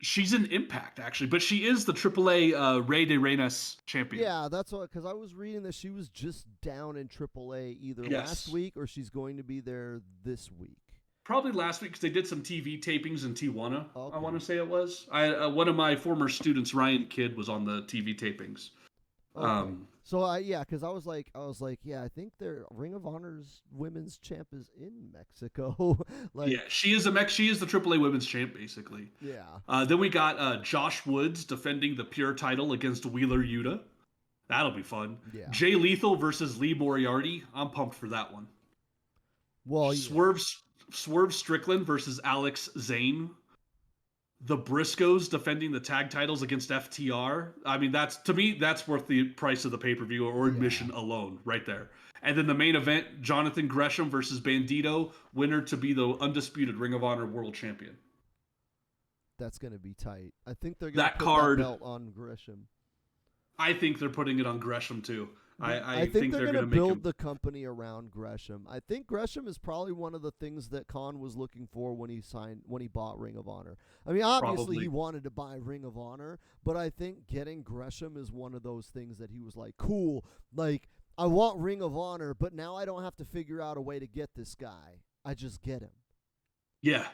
She's in Impact, actually, but she is the AAA Rey de Reinas champion. Yeah, that's what, because I was reading that she was just down in AAA either last week or she's going to be there this week. Probably last week because they did some TV tapings in Tijuana, okay. I want to say it was. One of my former students, Ryan Kidd, was on the TV tapings. Okay. So because I was like, yeah, I think their Ring of Honor's women's champ is in Mexico. She is the AAA women's champ, basically. Yeah. Then we got Josh Woods defending the Pure title against Wheeler Yuta. That'll be fun. Yeah. Jay Lethal versus Lee Moriarty. I'm pumped for that one. Well, Swerve Strickland versus Alex Zane. The Briscoes defending the tag titles against FTR. I mean, to me, that's worth the price of the pay-per-view or admission alone right there. And then the main event, Jonathan Gresham versus Bandito, winner to be the undisputed Ring of Honor World Champion. That's going to be tight. I think they're going to put that belt on Gresham. I think they're putting it on Gresham, too. I think they're going to build the company around Gresham. I think Gresham is probably one of the things that Khan was looking for when he bought Ring of Honor. I mean, obviously he wanted to buy Ring of Honor, but I think getting Gresham is one of those things that he was like, cool, like I want Ring of Honor, but now I don't have to figure out a way to get this guy. I just get him. Yeah.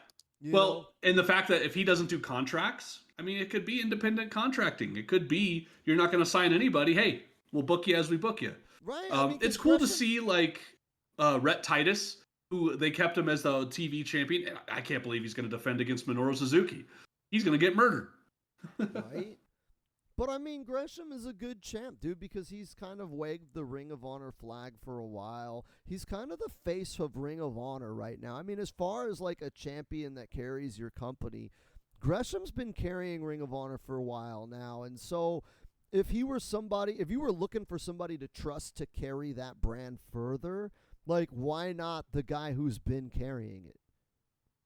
And the fact that if he doesn't do contracts, I mean, it could be independent contracting. It could be you're not going to sign anybody. Hey, we'll book you as we book you. Right. It's cool to see like Rhett Titus, who they kept him as the TV champion. I can't believe he's going to defend against Minoru Suzuki. He's going to get murdered. Right. But I mean, Gresham is a good champ, dude, because he's kind of waved the Ring of Honor flag for a while. He's kind of the face of Ring of Honor right now. I mean, as far as like a champion that carries your company, Gresham's been carrying Ring of Honor for a while now. And so if you were looking for somebody to trust to carry that brand further, like, why not the guy who's been carrying it?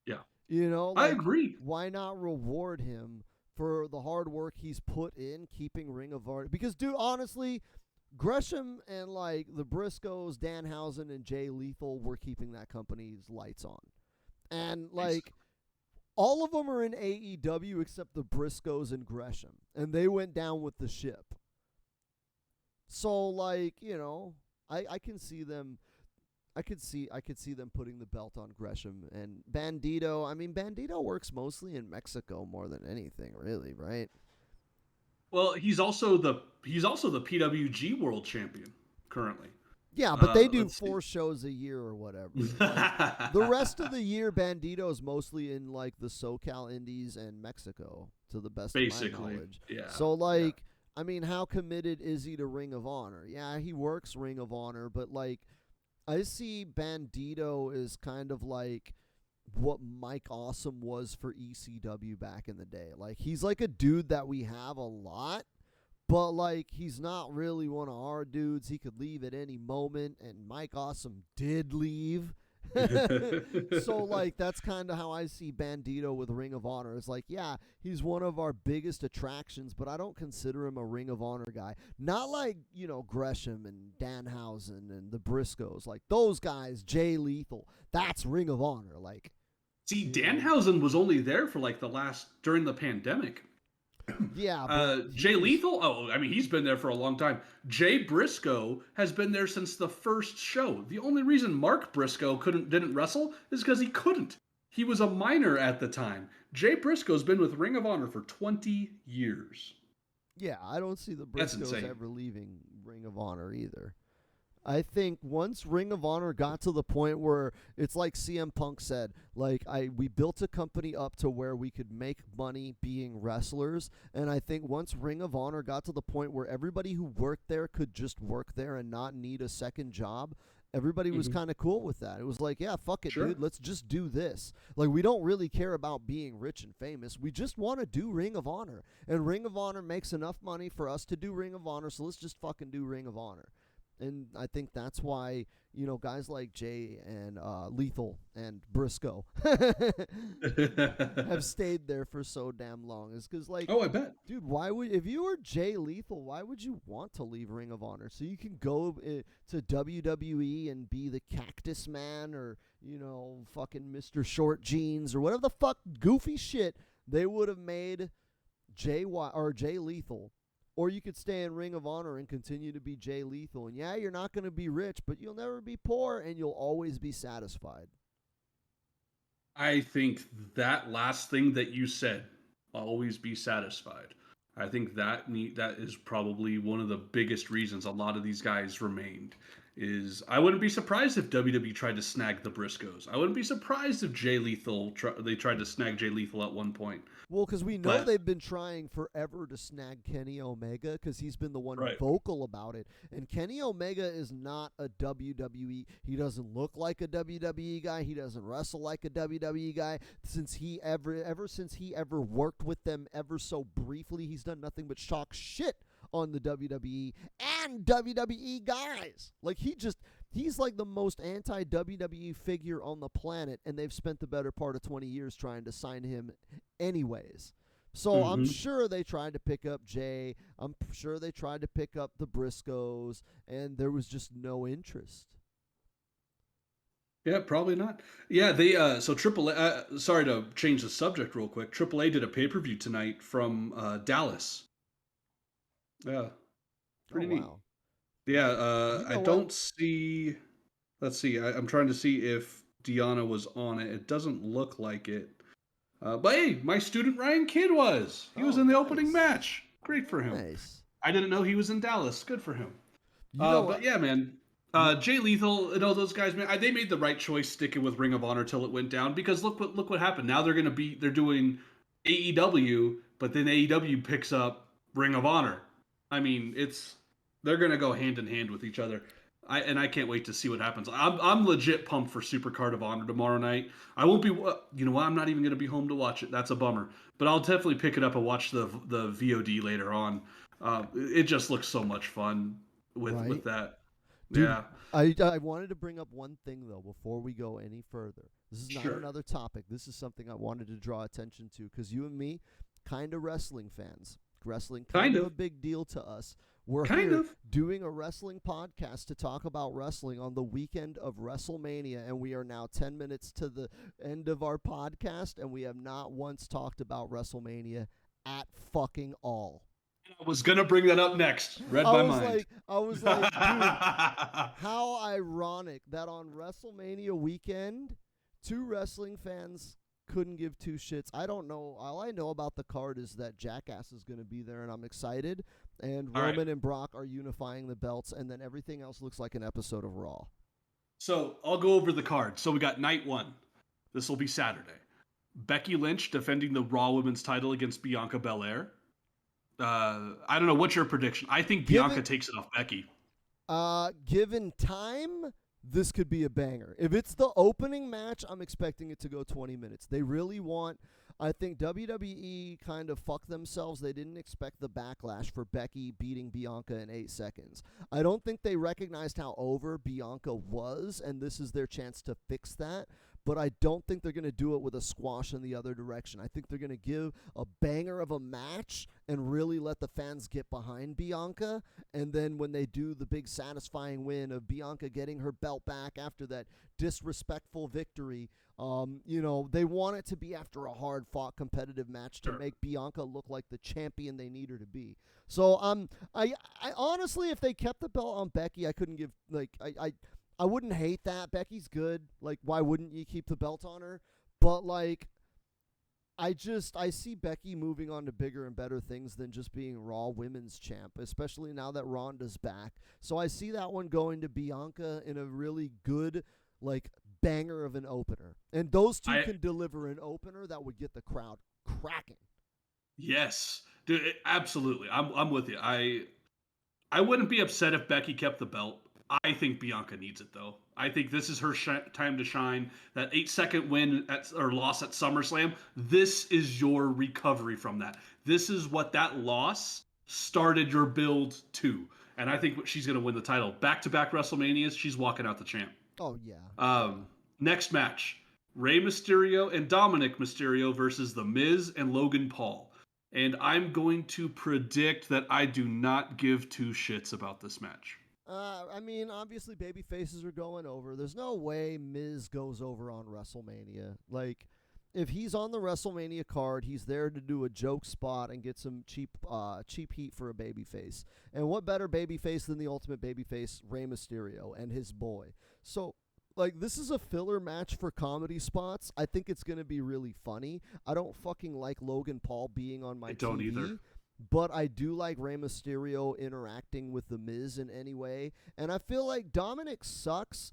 Yeah. You know, I agree. Why not reward him for the hard work he's put in keeping Ring of Honor? Because, dude, honestly, Gresham and, like, the Briscoes, Danhausen, and Jay Lethal were keeping that company's lights on. And, like, all of them are in AEW except the Briscoes and Gresham. And they went down with the ship. So, like, you know, I can see them... I could see them putting the belt on Gresham and Bandito. I mean, Bandito works mostly in Mexico more than anything, really, right? Well, he's also the PWG World Champion currently. Yeah, but they do 4 shows a year or whatever. Like, the rest of the year, Bandito's mostly in like the SoCal Indies and Mexico, to the best of my knowledge. Yeah. So, like, I mean, how committed is he to Ring of Honor? Yeah, he works Ring of Honor, but like, I see Bandito as kind of like what Mike Awesome was for ECW back in the day. Like, he's like a dude that we have a lot, but like, he's not really one of our dudes. He could leave at any moment, and Mike Awesome did leave. So like, that's kind of how I see Bandito with Ring of Honor. It's like, yeah, he's one of our biggest attractions, but I don't consider him a Ring of Honor guy. Not like, you know, Gresham and Danhausen and the Briscoes. Like, those guys, Jay Lethal, that's Ring of Honor. Like, see, Danhausen was only there for like during the pandemic. Yeah, but Jay Lethal, oh, I mean, he's been there for a long time. Jay Briscoe has been there since the first show. The only reason Mark Briscoe didn't wrestle is because he couldn't. He was a minor at the time. Jay Briscoe's been with Ring of Honor for 20 years. yeah, I don't see the That's Briscoes insane. ever leaving Ring of Honor either. I think once Ring of Honor got to the point where it's like CM Punk said, like we built a company up to where we could make money being wrestlers, and I think once Ring of Honor got to the point where everybody who worked there could just work there and not need a second job, everybody was kind of cool with that. It was like, yeah, fuck it, Sure. dude, let's just do this. Like, we don't really care about being rich and famous. We just want to do Ring of Honor, and Ring of Honor makes enough money for us to do Ring of Honor, so let's just fucking do Ring of Honor. And I think that's why, guys like Jay and Lethal and Briscoe have stayed there for so damn long. Is because, like, Oh, I bet. dude, if you were Jay Lethal, why would you want to leave Ring of Honor? So you can go to WWE and be the Cactus Man or, fucking Mr. Short Jeans or whatever the fuck goofy shit they would have made Jay Lethal. Or you could stay in Ring of Honor and continue to be Jay Lethal. And yeah, you're not going to be rich, but you'll never be poor and you'll always be satisfied. I think that last thing that you said, always be satisfied. I think that is probably one of the biggest reasons a lot of these guys remained. I wouldn't be surprised if WWE tried to snag the Briscoes. I wouldn't be surprised if they tried to snag Jay Lethal at one point. Well, because we know they've been trying forever to snag Kenny Omega because he's been the one vocal about it. And Kenny Omega is not a WWE. He doesn't look like a WWE guy. He doesn't wrestle like a WWE guy. Since he ever worked with them ever so briefly, he's done nothing but shock shit on the WWE and WWE guys. Like, he's like the most anti-WWE figure on the planet, and they've spent the better part of 20 years trying to sign him anyways. So I'm sure they tried to pick up Jay. I'm sure they tried to pick up the Briscoes, and there was just no interest. Yeah, probably not. Yeah, they so AAA. Sorry to change the subject real quick. AAA did a pay-per-view tonight from Dallas. Yeah, pretty neat. Wow. Yeah, I don't see. Let's see. I'm trying to see if Deanna was on it. It doesn't look like it. But hey, my student Ryan Kidd was. He was in the opening match. Great for him. Nice. I didn't know he was in Dallas. Good for him. But yeah, man. Jay Lethal and all those guys, man, they made the right choice sticking with Ring of Honor till it went down because look what happened. Now they're doing AEW, but then AEW picks up Ring of Honor. I mean, they're gonna go hand in hand with each other. I can't wait to see what happens. I'm legit pumped for Supercard of Honor tomorrow night. I won't be. You know what? I'm not even gonna be home to watch it. That's a bummer. But I'll definitely pick it up and watch the VOD later on. It just looks so much fun with that. Dude, yeah. I wanted to bring up one thing though before we go any further. This is not another topic. This is something I wanted to draw attention to because you and me, kind of wrestling fans. Wrestling kind of a big deal to us. We're here doing a wrestling podcast to talk about wrestling on the weekend of Wrestlemania, and we are now 10 minutes to the end of our podcast, and we have not once talked about Wrestlemania at fucking all. I was going to bring that up next. Read my mind. I was like, dude, how ironic that on WrestleMania weekend, two wrestling fans couldn't give two shits. I don't know. All I know about the card is that Jackass is going to be there, and I'm excited. And Roman and Brock are unifying the belts, and then everything else looks like an episode of Raw. So I'll go over the card. So we got night one. This will be Saturday. Becky Lynch defending the Raw Women's title against Bianca Belair. I don't know. What's your prediction? I think Bianca takes it off Becky. Given time, this could be a banger. If it's the opening match, I'm expecting it to go 20 minutes. They really want... I think WWE kind of fucked themselves. They didn't expect the backlash for Becky beating Bianca in 8 seconds. I don't think they recognized how over Bianca was, and this is their chance to fix that. but I don't think they're going to do it with a squash in the other direction. I think they're going to give a banger of a match and really let the fans get behind Bianca. And then when they do the big satisfying win of Bianca getting her belt back after that disrespectful victory, they want it to be after a hard-fought competitive match to make Bianca look like the champion they need her to be. So I honestly, if they kept the belt on Becky, I couldn't give I wouldn't hate that. Becky's good. Like, why wouldn't you keep the belt on her? But like, I see Becky moving on to bigger and better things than just being Raw Women's Champ, especially now that Ronda's back. So I see that one going to Bianca in a really good, like, banger of an opener. And those two can deliver an opener that would get the crowd cracking. Yes. Dude, absolutely. I'm with you. I wouldn't be upset if Becky kept the belt. I think Bianca needs it, though. I think this is her time to shine. That 8-second win or loss at SummerSlam, this is your recovery from that. This is what that loss started your build to. And I think she's going to win the title. Back-to-back WrestleManias, she's walking out the champ. Oh, yeah. Next match, Rey Mysterio and Dominic Mysterio versus The Miz and Logan Paul. And I'm going to predict that I do not give two shits about this match. Obviously, baby faces are going over. There's no way Miz goes over on WrestleMania. Like, if he's on the WrestleMania card, he's there to do a joke spot and get some cheap heat for a babyface. And what better babyface than the ultimate babyface, Rey Mysterio, and his boy? So, like, this is a filler match for comedy spots. I think it's going to be really funny. I don't fucking like Logan Paul being on my TV. I don't either. But I do like Rey Mysterio interacting with The Miz in any way. And I feel like Dominic sucks,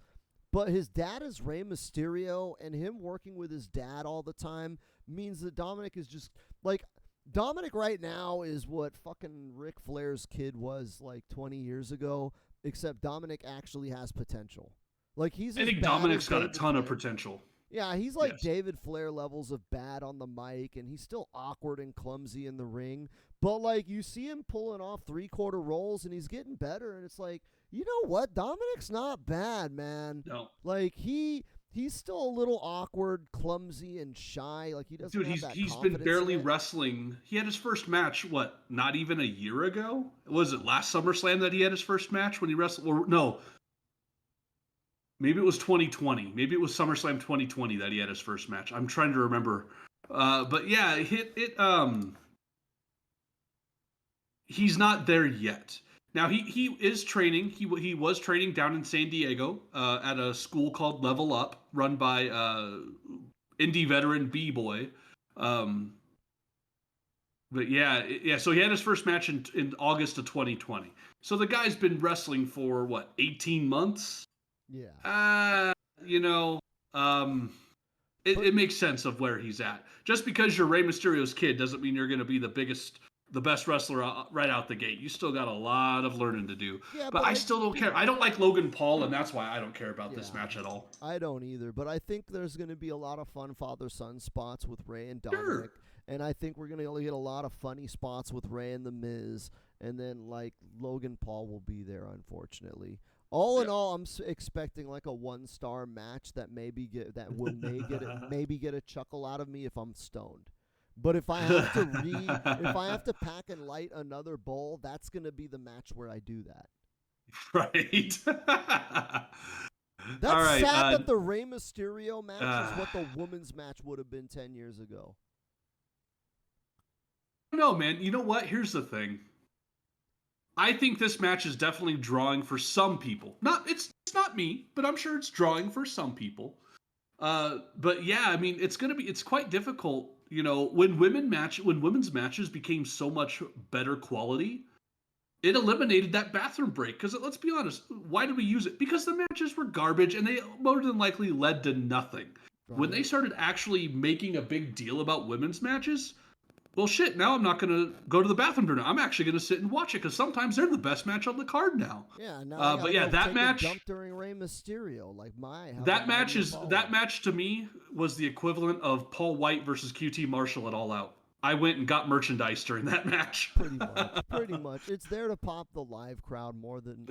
but his dad is Rey Mysterio, and him working with his dad all the time means that Dominic is just, like, Dominic right now is what fucking Ric Flair's kid was, like, 20 years ago, except Dominic actually has potential. Like, I think Dominic's got a ton of potential. Yeah, he's like David Flair levels of bad on the mic, and he's still awkward and clumsy in the ring. But, like, you see him pulling off 3/4 rolls, and he's getting better, and it's like, you know what? Dominic's not bad, man. No. Like, he's still a little awkward, clumsy, and shy. Like, he doesn't have that confidence. He's been barely wrestling. He had his first match, not even a year ago? Was it last SummerSlam that he had his first match when he wrestled? Or no. Maybe it was 2020. Maybe it was SummerSlam 2020 that he had his first match. I'm trying to remember. But yeah, he's not there yet. Now he is training. He was training down in San Diego at a school called Level Up, run by indie veteran B-Boy. But yeah. So he had his first match in August of 2020. So the guy's been wrestling for 18 months. Yeah. It makes sense of where he's at. Just because you're Rey Mysterio's kid doesn't mean you're going to be the best wrestler right out the gate. You still got a lot of learning to do. Yeah, but I still don't care. I don't like Logan Paul, and that's why I don't care about this match at all. I don't either, but I think there's going to be a lot of fun father-son spots with Rey and Dominic. Sure. And I think we're going to get a lot of funny spots with Rey and The Miz. And then, like, Logan Paul will be there, unfortunately. All in all, I'm expecting like a 1-star match that may get a chuckle out of me if I'm stoned. But if I have to pack and light another bowl, that's gonna be the match where I do that. Right. That's sad that the Rey Mysterio match is what the women's match would have been 10 years ago. No, man. You know what? Here's the thing. I think this match is definitely drawing for some people. It's not me, but I'm sure it's drawing for some people. But yeah, I mean, it's quite difficult, when women's matches became so much better quality, it eliminated that bathroom break. Because let's be honest, why did we use it? Because the matches were garbage and they more than likely led to nothing. Right. When they started actually making a big deal about women's matches, well, shit, now I'm not going to go to the bathroom now. I'm actually going to sit and watch it because sometimes they're the best match on the card now. Yeah, no. But yeah, that match during Rey Mysterio, that match to me was the equivalent of Paul White versus QT Marshall at All Out. I went and got merchandise during that match. Pretty much. It's there to pop the live crowd more than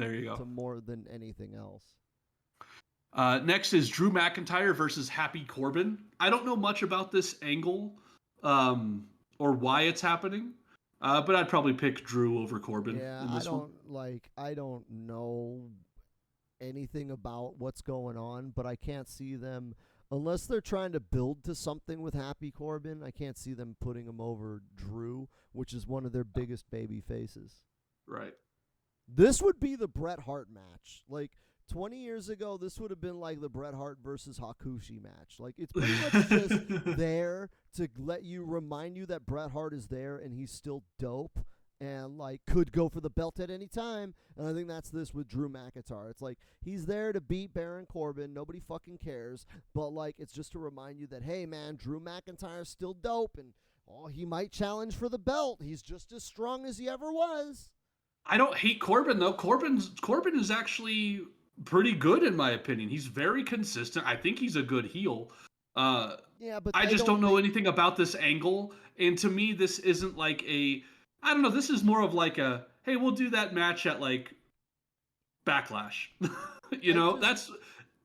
anything else. Next is Drew McIntyre versus Happy Corbin. I don't know much about this angle or why it's happening, but I'd probably pick Drew over Corbin Yeah, in this one. I don't know anything about what's going on, but I can't see them unless they're trying to build to something with Happy Corbin. I can't see them putting him over Drew, which is one of their biggest baby faces. Right. This would be the Bret Hart match. Like 20 years ago, this would have been like the Bret Hart versus Hakushi match. Like it's pretty much just there to let you remind you that Bret Hart is there and he's still dope and like could go for the belt at any time. And I think that's this with Drew McIntyre. It's like he's there to beat Baron Corbin. Nobody fucking cares. But like it's just to remind you that, hey man, Drew McIntyre's still dope and he might challenge for the belt. He's just as strong as he ever was. I don't hate Corbin though. Corbin is actually pretty good in my opinion. He's very consistent. I think he's a good heel. Yeah, but I just don't know anything about this angle. And to me, this isn't like I don't know. This is more of like hey, we'll do that match at like Backlash.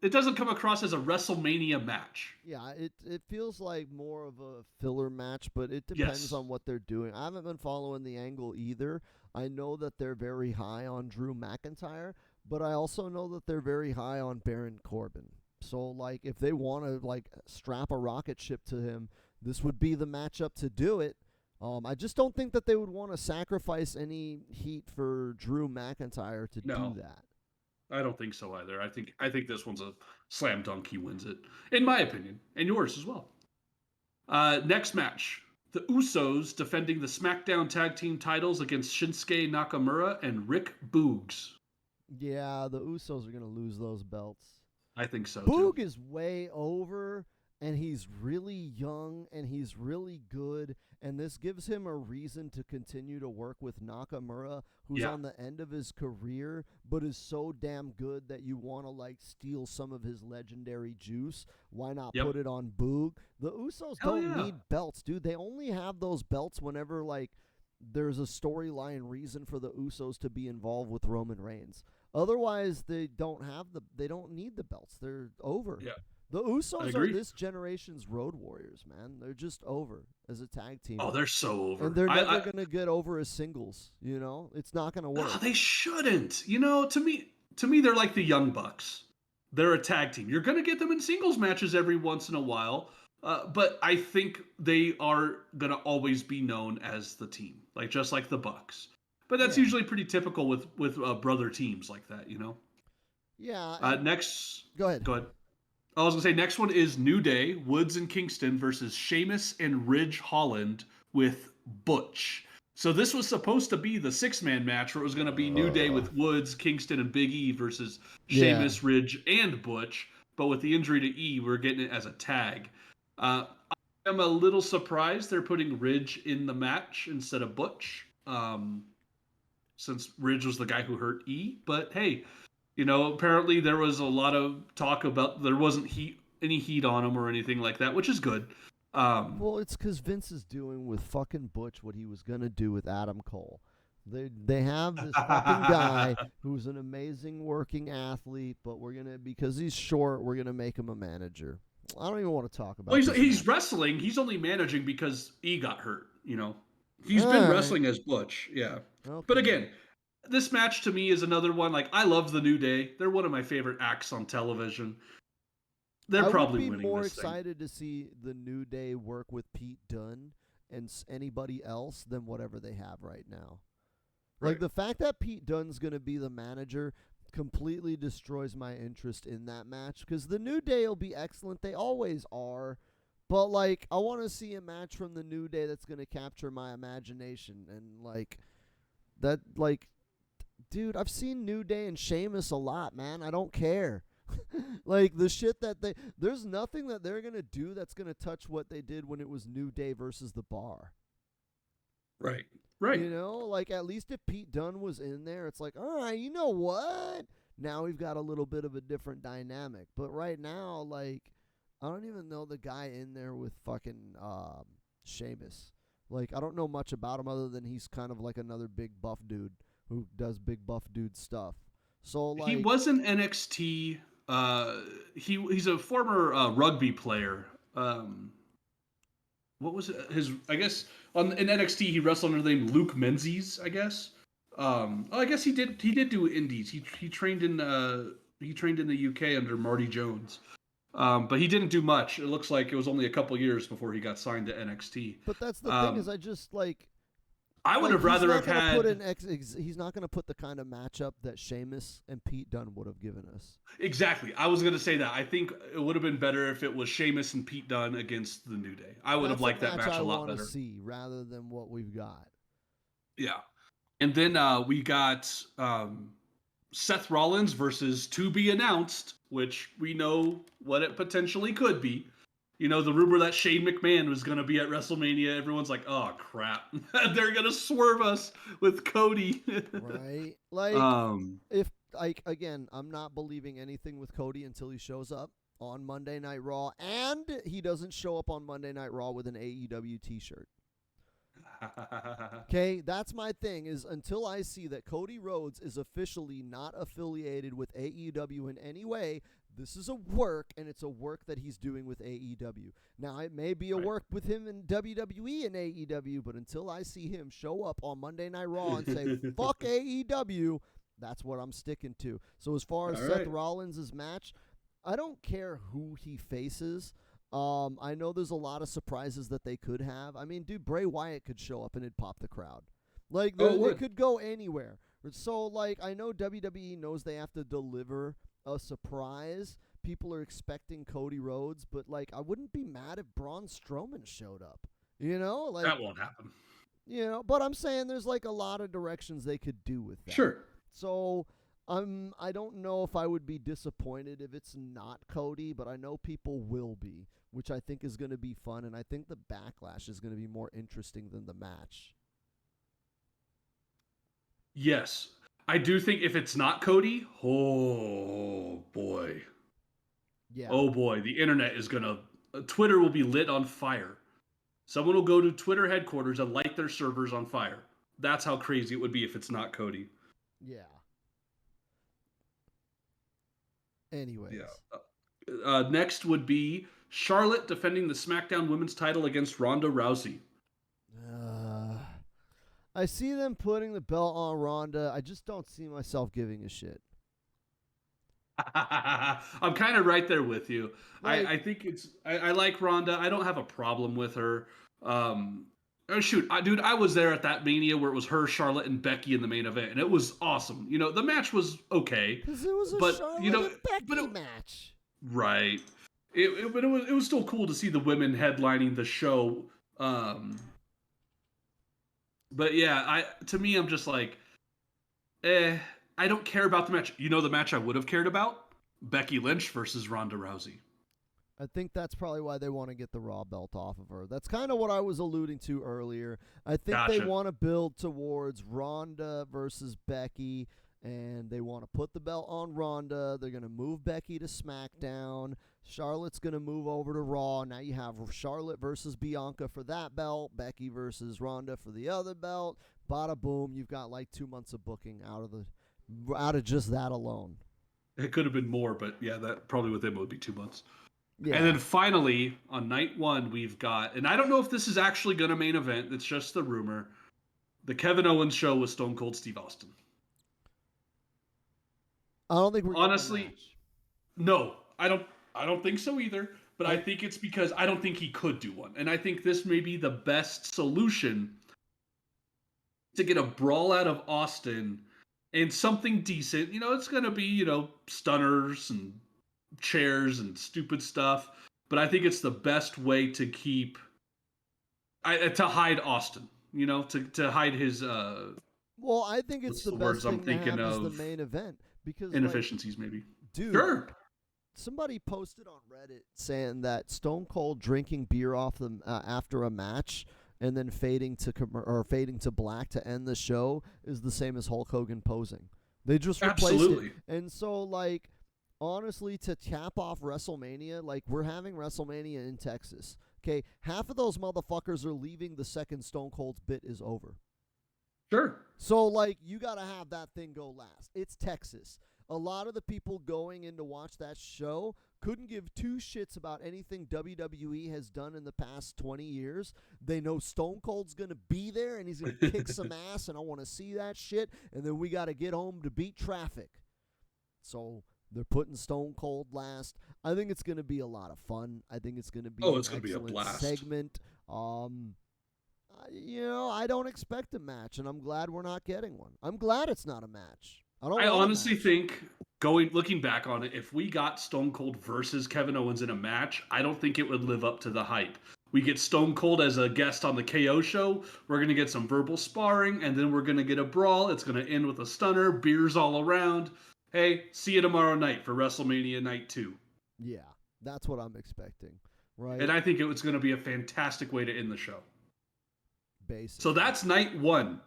It doesn't come across as a WrestleMania match. Yeah, it feels like more of a filler match, but it depends on what they're doing. I haven't been following the angle either. I know that they're very high on Drew McIntyre, but I also know that they're very high on Baron Corbin. So, like, if they want to, like, strap a rocket ship to him, this would be the matchup to do it. I just don't think that they would want to sacrifice any heat for Drew McIntyre to do that. I don't think so either. I think this one's a slam dunk. He wins it, in my opinion, and yours as well. Next match. The Usos defending the SmackDown Tag Team titles against Shinsuke Nakamura and Rick Boogs. Yeah, the Usos are going to lose those belts. I think so, Boog too. is way over, and he's really young, and he's really good, and this gives him a reason to continue to work with Nakamura, who's on the end of his career, but is so damn good that you want to, like, steal some of his legendary juice. Why not put it on Boog? The Usos don't need belts, dude. They only have those belts whenever, like, there's a storyline reason for the Usos to be involved with Roman Reigns. Otherwise, they don't need the belts. They're over. Yeah. The Usos are this generation's Road Warriors, man. They're just over as a tag team. Oh, they're so over. And they're never going to get over as singles, you know? It's not going to work. No, they shouldn't. You know, to me they're like the Young Bucks. They're a tag team. You're going to get them in singles matches every once in a while, but I think they are going to always be known as the team, like just like the Bucks. But that's usually pretty typical with brother teams like that, you know? Yeah. Next. Go ahead. I was going to say, next one is New Day, Woods and Kingston versus Sheamus and Ridge Holland with Butch. So this was supposed to be the 6-man match where it was going to be New Day with Woods, Kingston, and Big E versus Sheamus, Ridge, and Butch. But with the injury to E, we're getting it as a tag. I am a little surprised they're putting Ridge in the match instead of Butch. Since Ridge was the guy who hurt E. But hey, you know, apparently there was a lot of talk about there wasn't any heat on him or anything like that, which is good. Well, it's because Vince is doing with fucking Butch what he was going to do with Adam Cole. They have this fucking guy who's an amazing working athlete, but because he's short, we're going to make him a manager. I don't even want to talk about it. Well, he's wrestling. He's only managing because E got hurt, you know. He's been wrestling as Butch, yeah. Okay. But again, this match to me is another one. Like, I love the New Day. They're one of my favorite acts on television. They're probably winning this thing. I would be more excited to see the New Day work with Pete Dunne and anybody else than whatever they have right now. Like, the fact that Pete Dunne's going to be the manager completely destroys my interest in that match because the New Day will be excellent. They always are. But, like, I want to see a match from the New Day that's going to capture my imagination. And, like, dude, I've seen New Day and Sheamus a lot, man. I don't care. Like, the shit that there's nothing that they're going to do that's going to touch what they did when it was New Day versus The Bar. Right. You know, like, at least if Pete Dunne was in there, it's like, all right, you know what? Now we've got a little bit of a different dynamic. But right now, like, I don't even know the guy in there with fucking Sheamus. Like, I don't know much about him other than he's kind of like another big buff dude who does big buff dude stuff. So, like, he was in NXT He's a former rugby player. What was his? I guess in NXT he wrestled under the name Luke Menzies. I guess. I guess he did do indies. He trained in the UK under Marty Jones. But he didn't do much. It looks like it was only a couple years before he got signed to NXT. But that's the thing is, I just like. I would have rather have had. He's not going to put the kind of matchup that Sheamus and Pete Dunne would have given us. Exactly. I was going to say that. I think it would have been better if it was Sheamus and Pete Dunne against the New Day. I would have liked that match a lot better. See rather than what we've got. Yeah, and then we got Seth Rollins versus to be announced, which we know what it potentially could be. You know, the rumor that Shane McMahon was going to be at WrestleMania, everyone's like, oh, crap. They're going to swerve us with Cody. Right? Like, again, I'm not believing anything with Cody until he shows up on Monday Night Raw, and he doesn't show up on Monday Night Raw with an AEW t-shirt. Okay, that's my thing, is until I see that Cody Rhodes is officially not affiliated with AEW in any way, this is a work, and it's a work that he's doing with AEW. Now, it may be a work with him in WWE and AEW, but until I see him show up on Monday Night Raw and say, fuck AEW, that's what I'm sticking to. So as far as Seth Rollins' match, I don't care who he faces. I know there's a lot of surprises that they could have. I mean, dude, Bray Wyatt could show up and it'd pop the crowd. Like, they could go anywhere. So, like, I know WWE knows they have to deliver a surprise. People are expecting Cody Rhodes, but, like, I wouldn't be mad if Braun Strowman showed up. You know? Like, that won't happen. You know, but I'm saying there's, like, a lot of directions they could do with that. Sure. So, I don't know if I would be disappointed if it's not Cody, but I know people will be, which I think is going to be fun, and I think the backlash is going to be more interesting than the match. Yes. I do think if it's not Cody, oh boy. Yeah. Oh boy, the internet is going to, Twitter will be lit on fire. Someone will go to Twitter headquarters and light their servers on fire. That's how crazy it would be if it's not Cody. Yeah. Anyways. Yeah. Next would be Charlotte defending the SmackDown Women's title against Ronda Rousey. I see them putting the belt on Ronda. I just don't see myself giving a shit. I'm kind of right there with you. Like, I think I like Ronda. I don't have a problem with her. Dude, I was there at that Mania where it was her, Charlotte, and Becky in the main event, and it was awesome. You know, the match was okay. Because it was a Charlotte and Becky match. Right. But it was still cool to see the women headlining the show. But yeah, to me, I'm just like, I don't care about the match. You know the match I would have cared about? Becky Lynch versus Ronda Rousey. I think that's probably why they want to get the Raw belt off of her. That's kind of what I was alluding to earlier. I think they want to build towards Ronda versus Becky, and they want to put the belt on Ronda. They're going to move Becky to SmackDown. Charlotte's going to move over to Raw. Now you have Charlotte versus Bianca for that belt, Becky versus Ronda for the other belt. Bada boom, you've got like 2 months of booking out of just that alone. It could have been more, but yeah, that probably with them would be 2 months. Yeah. And then finally, on night one, we've got, and I don't know if this is actually going to main event, it's just the rumor, the Kevin Owens show with Stone Cold Steve Austin. I don't think we're honestly, no, I don't think so either, but I think it's because I don't think he could do one. And I think this may be the best solution to get a brawl out of Austin and something decent. You know, it's going to be, you know, stunners and chairs and stupid stuff, but I think it's the best way to keep to hide Austin, you know, to hide his well, I think it's the best thing to have is the main event, because inefficiencies, like, maybe. Dude, sure. Somebody posted on Reddit saying that Stone Cold drinking beer off them after a match and then fading to black to end the show is the same as Hulk Hogan posing. They just replaced it. And so, like, honestly, to cap off WrestleMania, like, we're having WrestleMania in Texas. Okay, half of those motherfuckers are leaving the second Stone Cold's bit is over. Sure. So, like, you got to have that thing go last. It's Texas. A lot of the people going in to watch that show couldn't give two shits about anything WWE has done in the past 20 years. They know Stone Cold's going to be there and he's going to kick some ass, and I want to see that shit, and then we got to get home to beat traffic. So they're putting Stone Cold last. I think it's going to be a lot of fun. I think it's going to be an excellent segment. I don't expect a match, and I'm glad we're not getting one. I'm glad it's not a match. I honestly think, looking back on it, if we got Stone Cold versus Kevin Owens in a match, I don't think it would live up to the hype. We get Stone Cold as a guest on the KO show. We're going to get some verbal sparring, and then we're going to get a brawl. It's going to end with a stunner, beers all around. Hey, see you tomorrow night for WrestleMania Night 2. Yeah, that's what I'm expecting, right? And I think it was going to be a fantastic way to end the show. Basically. So that's night 1.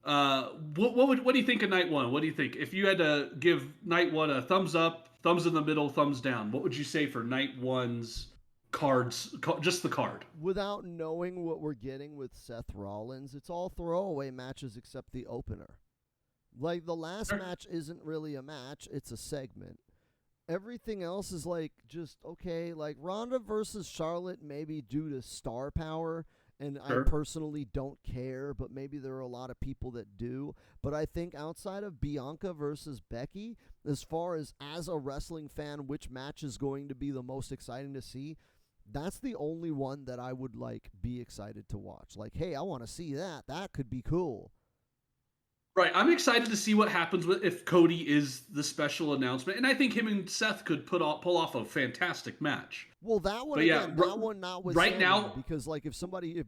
What do you think of night 1? What do you think? If you had to give night 1 a thumbs up, thumbs in the middle, thumbs down, what would you say for night 1's cards, just the card? Without knowing what we're getting with Seth Rollins, it's all throwaway matches except the opener. Like, the last match isn't really a match, it's a segment. Everything else is like just okay, like Ronda versus Charlotte maybe due to star power. And I personally don't care, but maybe there are a lot of people that do. But I think outside of Bianca versus Becky, as far as a wrestling fan, which match is going to be the most exciting to see, that's the only one that I would be excited to watch. Like, hey, I want to see that. That could be cool. Right. I'm excited to see what happens if Cody is the special announcement. And I think him and Seth could pull off a fantastic match. Well, that one, that one not with right now, because if somebody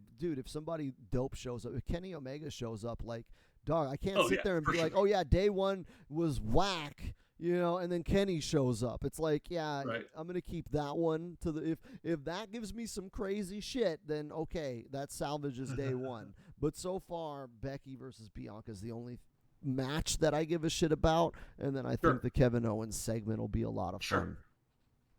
dope shows up, if Kenny Omega shows up, dog, I can't sit there and be like, oh yeah, day 1 was whack, and then Kenny shows up. It's like, I'm gonna keep that one to the if that gives me some crazy shit, then okay, that salvages day 1. But so far, Becky versus Bianca is the only match that I give a shit about, and then I think the Kevin Owens segment will be a lot of fun.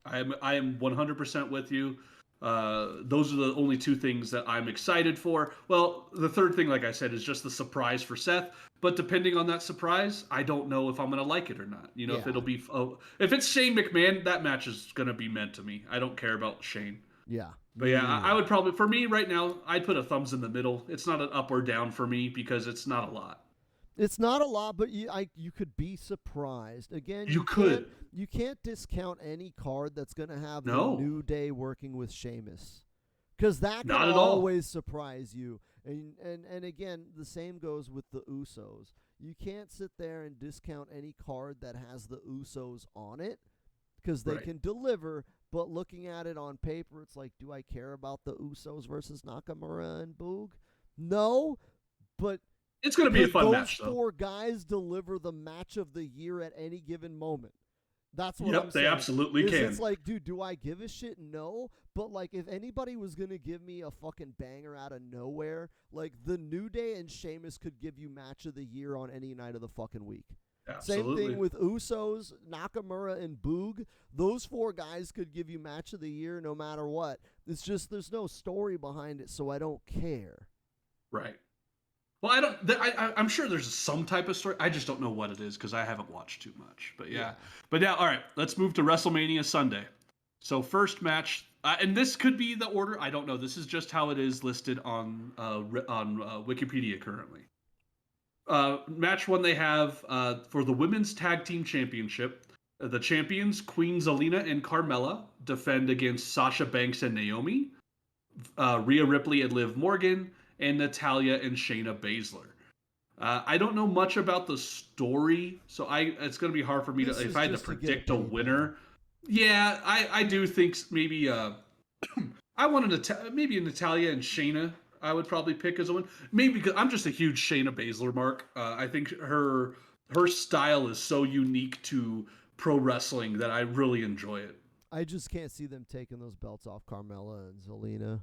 I am 100% with you. Those are the only 2 things that I'm excited for. Well, the third thing, like I said, is just the surprise for Seth. But depending on that surprise, I don't know if I'm going to like it or not. If it'll be if it's Shane McMahon, that match is going to be meant to me. I don't care about Shane. Yeah. But I would probably, for me right now, I'd put a thumbs in the middle. It's not an up or down for me because it's not a lot. It's not a lot, but you could be surprised. Again, you can't discount any card that's going to have the New Day working with Sheamus, because that can always surprise you. And again, the same goes with the Usos. You can't sit there and discount any card that has the Usos on it, because they can deliver. But looking at it on paper, it's like, do I care about the Usos versus Nakamura and Boog? No, but it's going to be a fun match, though. Those 4 guys deliver the match of the year at any given moment. That's what I'm saying. They absolutely can. It's like, dude, do I give a shit? No. But, if anybody was going to give me a fucking banger out of nowhere, the New Day and Sheamus could give you match of the year on any night of the fucking week. Absolutely. Same thing with Usos, Nakamura, and Boog. Those 4 guys could give you match of the year no matter what. It's just there's no story behind it, so I don't care. Right. Well, I'm sure there's some type of story. I just don't know what it is because I haven't watched too much. But yeah. But now, all right, let's move to WrestleMania Sunday. So first match, and this could be the order. I don't know. This is just how it is listed on Wikipedia currently. Match 1 they have for the Women's Tag Team Championship. The champions, Queen Zelina and Carmella, defend against Sasha Banks and Naomi, Rhea Ripley and Liv Morgan, and Natalya and Shayna Baszler. I don't know much about the story, so it's going to be hard for me if I had to predict a winner. Yeah, I do think maybe I wanted maybe Natalya and Shayna. I would probably pick as a win. Maybe because I'm just a huge Shayna Baszler mark. I think her style is so unique to pro wrestling that I really enjoy it. I just can't see them taking those belts off Carmella and Zelina.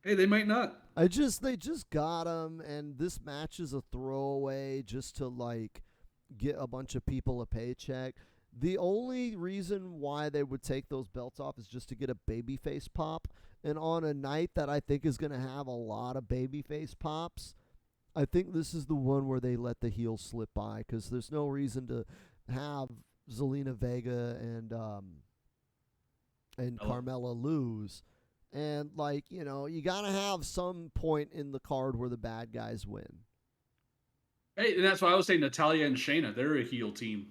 Hey, they might not. They just got them, and this match is a throwaway just to get a bunch of people a paycheck. The only reason why they would take those belts off is just to get a babyface pop. And on a night that I think is going to have a lot of babyface pops, I think this is the one where they let the heels slip by, because there's no reason to have Zelina Vega and Carmella lose. And you gotta have some point in the card where the bad guys win. Hey, and that's why I was saying Natalya and Shayna, they're a heel team.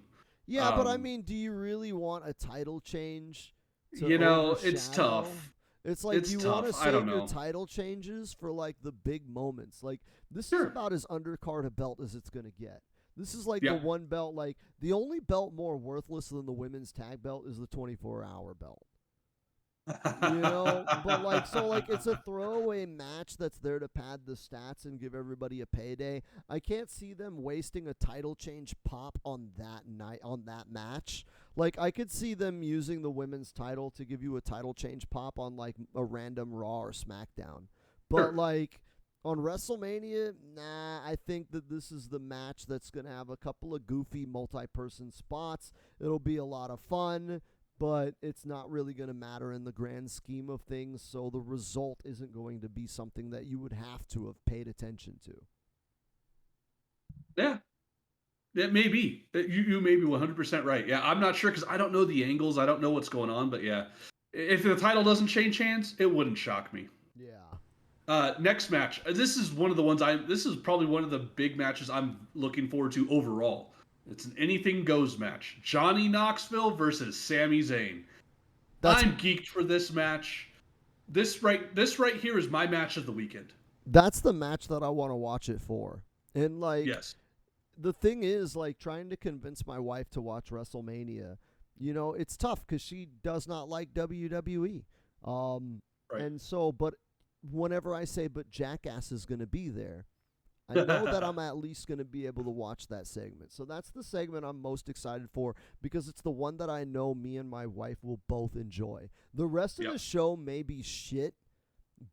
Yeah, but I mean, do you really want a title change to it's tough. It's like you want to save your title changes for the big moments. This is about as undercard a belt as it's gonna get. This is the one belt. The only belt more worthless than the women's tag belt is the 24-hour belt. But it's a throwaway match that's there to pad the stats and give everybody a payday. I can't see them wasting a title change pop on that match. I could see them using the women's title to give you a title change pop on a random Raw or SmackDown. But on WrestleMania, I think that this is the match that's going to have a couple of goofy multi-person spots. It'll be a lot of fun, but it's not really going to matter in the grand scheme of things, so the result isn't going to be something that you would have to have paid attention to. Yeah. It may be. You may be 100% right. Yeah, I'm not sure because I don't know the angles. I don't know what's going on, but yeah. If the title doesn't change hands, it wouldn't shock me. Yeah. Next match. This is one of the ones this is probably one of the big matches I'm looking forward to overall. It's an anything goes match. Johnny Knoxville versus Sami Zayn. I'm geeked for this match. This right here is my match of the weekend. That's the match that I want to watch it for. And yes. The thing is, trying to convince my wife to watch WrestleMania, it's tough because she does not like WWE. Right. And so, but whenever I say, but Jackass is going to be there, I know that I'm at least going to be able to watch that segment. So that's the segment I'm most excited for because it's the one that I know me and my wife will both enjoy. The rest of the show may be shit,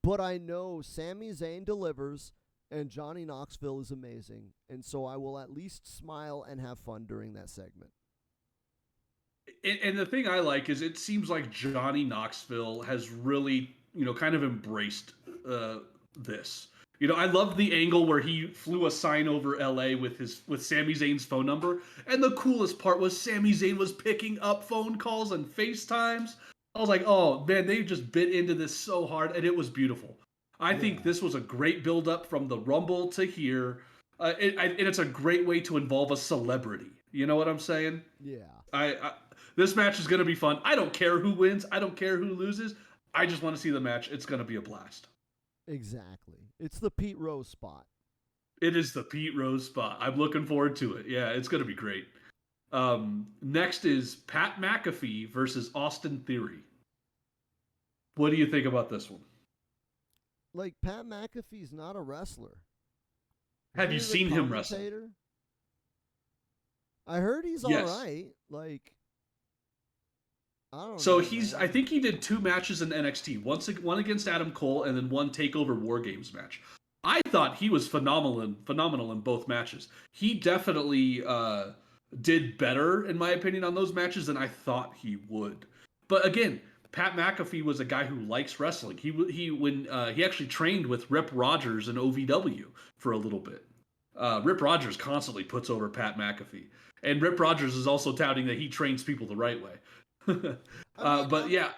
but I know Sami Zayn delivers and Johnny Knoxville is amazing. And so I will at least smile and have fun during that segment. And the thing I like is it seems like Johnny Knoxville has really, kind of embraced this. I love the angle where he flew a sign over LA with Sami Zayn's phone number. And the coolest part was Sami Zayn was picking up phone calls and FaceTimes. I was like, oh man, they just bit into this so hard, and it was beautiful. I think this was a great build up from the Rumble to here. And it's a great way to involve a celebrity. You know what I'm saying? Yeah. This match is going to be fun. I don't care who wins. I don't care who loses. I just want to see the match. It's going to be a blast. Exactly. It's the Pete Rose spot. It is the Pete Rose spot. I'm looking forward to it. Yeah, it's going to be great. Next is Pat McAfee versus Austin Theory. What do you think about this one? Pat McAfee's not a wrestler. Have you seen him wrestle? I heard he's all right. I don't know. So I think he did 2 matches in NXT. One against Adam Cole and then one TakeOver War Games match. I thought he was phenomenal in both matches. He definitely did better, in my opinion, on those matches than I thought he would. But again, Pat McAfee was a guy who likes wrestling. He actually trained with Rip Rogers in OVW for a little bit. Rip Rogers constantly puts over Pat McAfee, and Rip Rogers is also touting that he trains people the right way. But yeah,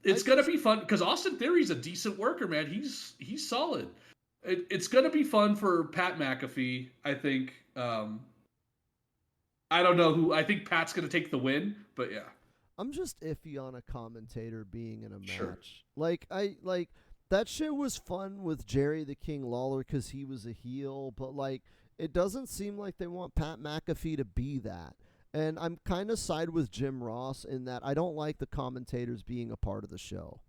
it's gonna be fun because Austin Theory's a decent worker, man. He's solid. It's gonna be fun for Pat McAfee, I think. I don't know who. I think Pat's gonna take the win, but yeah. I'm just iffy on a commentator being in a match. Sure. That shit was fun with Jerry the King Lawler because he was a heel, but it doesn't seem like they want Pat McAfee to be that. And I'm kind of side with Jim Ross in that I don't like the commentators being a part of the show.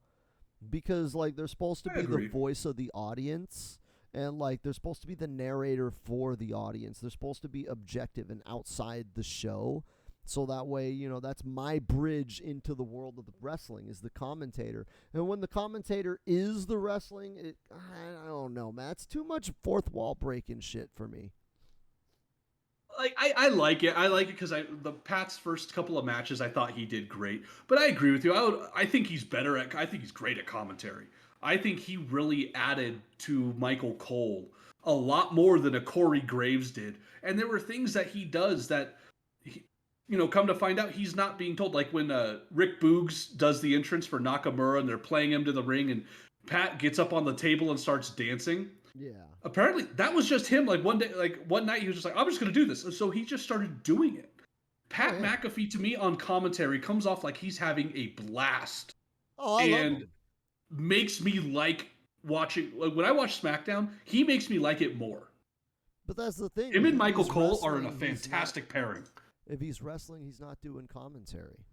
Because, they're supposed to be the voice of the audience. And, they're supposed to be the narrator for the audience. They're supposed to be objective and outside the show. So that way, that's my bridge into the world of the wrestling is the commentator. And when the commentator is the wrestling, I don't know, man. It's too much fourth wall breaking shit for me. I like it. I like it because the Pat's first couple of matches, I thought he did great. But I agree with you. I think he's better at. I think he's great at commentary. I think he really added to Michael Cole a lot more than a Corey Graves did. And there were things that he does that come to find out he's not being told. Like when Rick Boogs does the entrance for Nakamura and they're playing him to the ring and Pat gets up on the table and starts dancing. Yeah. Apparently that was just him. Like one day, like one night he was just like, I'm just going to do this. And so he just started doing it. Pat McAfee to me on commentary comes off like he's having a blast. Oh, I love him. Makes me like watching. Like when I watch SmackDown, he makes me like it more. But that's the thing. Him and Michael Cole are in a fantastic pairing. If he's wrestling, he's not doing commentary.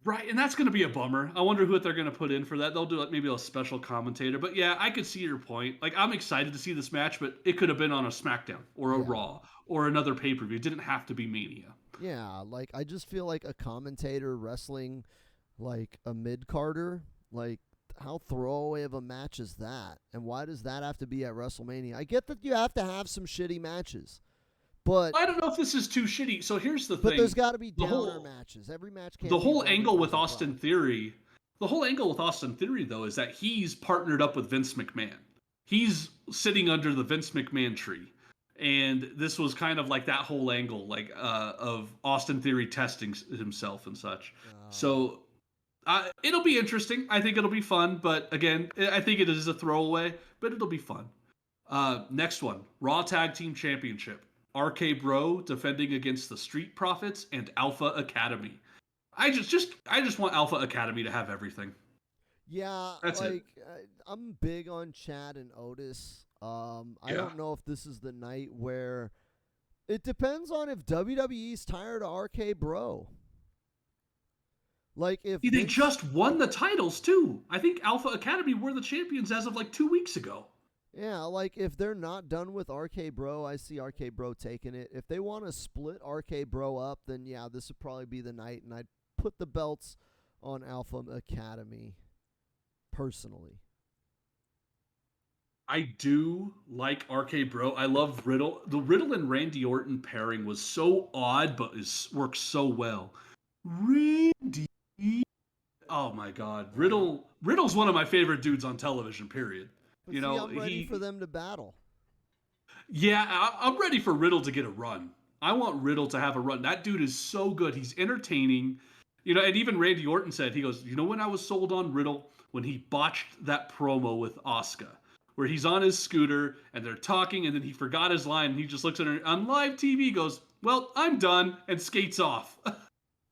Right, and that's going to be a bummer. I wonder who they're going to put in for that. They'll do like maybe a special commentator. But yeah, I could see your point. Like I'm excited to see this match, but it could have been on a SmackDown or a Raw or another pay-per-view. It didn't have to be Mania. Yeah, like I just feel like a commentator wrestling like a mid-carder, like how throwaway of a match is that? And why does that have to be at WrestleMania? I get that you have to have some shitty matches. But I don't know if this is too shitty. So here's the thing. But there's got to be downer matches. Every match can't The whole angle with Austin Theory, though, is that he's partnered up with Vince McMahon. He's sitting under the Vince McMahon tree. And this was kind of like that whole angle, like of Austin Theory testing himself and such. So it'll be interesting. I think it'll be fun. But again, I think it is a throwaway, but it'll be fun. Next one, Raw Tag Team Championship. RK Bro defending against the Street Profits and Alpha Academy. I just want Alpha Academy to have everything. Yeah, that's like I'm big on Chad and Otis. I don't know if this is the night where it depends on if WWE's tired of RK Bro. Like if they just won the titles too. I think Alpha Academy were the champions as of like 2 weeks ago. Yeah, like if they're not done with RK Bro, I see RK Bro taking it. If they want to split RK Bro up, then yeah, this would probably be the night, and I'd put the belts on Alpha Academy personally. I do like RK Bro. I love Riddle. The Riddle and Randy Orton pairing was so odd, but works so well. Randy. Oh my God, Riddle's one of my favorite dudes on television. Period. But I'm ready for them to battle. Yeah, I'm ready for Riddle to get a run. I want Riddle to have a run. That dude is so good. He's entertaining. And even Randy Orton said, he goes, when I was sold on Riddle? When he botched that promo with Asuka, where he's on his scooter and they're talking and then he forgot his line and he just looks at her on live TV, goes, well, I'm done, and skates off.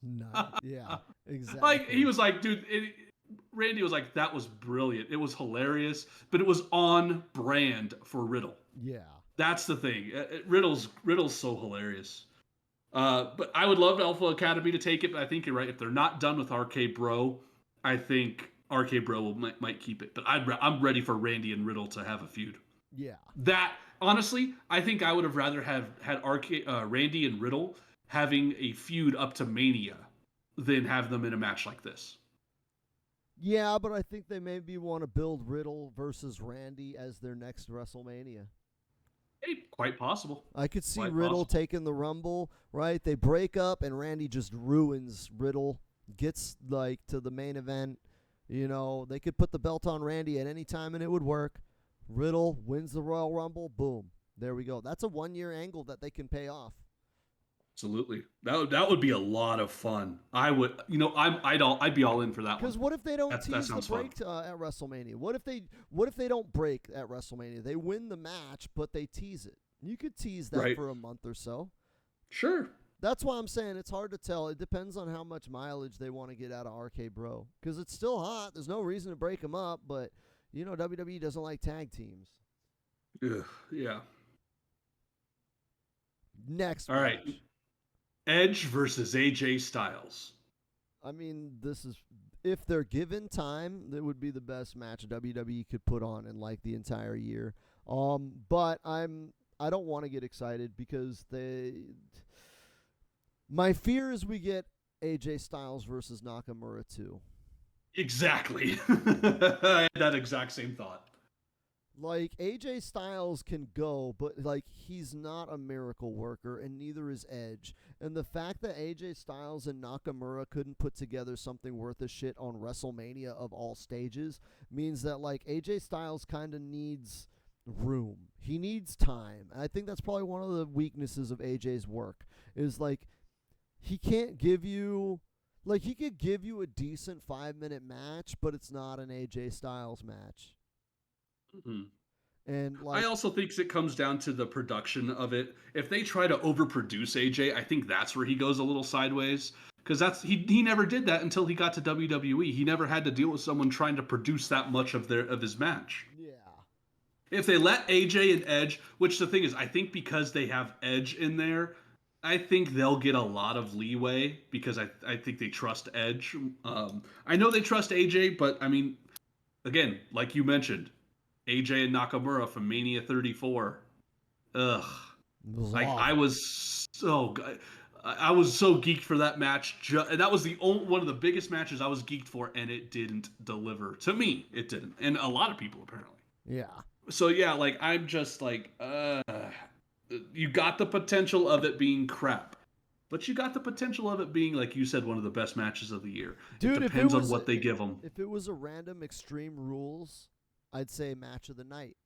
Nice. Yeah, exactly. Like, he was like, dude, Randy was like, that was brilliant. It was hilarious, but it was on brand for Riddle. Yeah. That's the thing. Riddle's so hilarious. But I would love Alpha Academy to take it, but I think you're right. If they're not done with RK Bro, I think RK Bro might keep it. But I'm ready for Randy and Riddle to have a feud. Yeah. That, honestly, I think I would have rather had Randy and Riddle having a feud up to Mania than have them in a match like this. Yeah, but I think they maybe want to build Riddle versus Randy as their next WrestleMania. Hey, quite possible. I could see Riddle taking the Rumble, right? They break up and Randy just ruins Riddle, gets like to the main event. They could put the belt on Randy at any time and it would work. Riddle wins the Royal Rumble, boom. There we go. That's a 1-year angle that they can pay off. Absolutely. That would be a lot of fun. I would, I'd be all in for that one. Because what if they don't tease the break at WrestleMania? What if they don't break at WrestleMania? They win the match, but they tease it. You could tease that for a month or so. Sure. That's why I'm saying it's hard to tell. It depends on how much mileage they want to get out of RK Bro. Because it's still hot. There's no reason to break them up, but WWE doesn't like tag teams. Yeah. Next. All right. Edge versus AJ Styles. I mean, this is, if they're given time, it would be the best match WWE could put on in like the entire year. But I don't want to get excited because my fear is we get AJ Styles versus Nakamura too. Exactly. I had that exact same thought. Like, AJ Styles can go, but, like, he's not a miracle worker, and neither is Edge. And the fact that AJ Styles and Nakamura couldn't put together something worth a shit on WrestleMania of all stages means that, like, AJ Styles kind of needs room. He needs time. And I think that's probably one of the weaknesses of AJ's work, is, like, he can't give you like he could give you a decent 5-minute match, but it's not an AJ Styles match. Mm-hmm. And I like also think it comes down to the production of it. If they try to overproduce AJ, I think that's where he goes a little sideways. Because he never did that until he got to WWE. He never had to deal with someone trying to produce that much of his match. yeah. If they let AJ and Edge, which the thing is, I think because they have Edge in there, I think they'll get a lot of leeway because I think they trust Edge. I know they trust AJ, but I mean, again, like you mentioned, AJ and Nakamura from Mania 34. Ugh. Like Awful. I was so geeked for that match. And that was the only one of the biggest matches I was geeked for, and it didn't deliver. To me, it didn't, and a lot of people apparently. Yeah. So yeah, like I'm just like, you got the potential of it being crap, but you got the potential of it being, like you said, one of the best matches of the year. It Dude, depends on what they give them. if it was a random Extreme Rules, I'd say match of the night.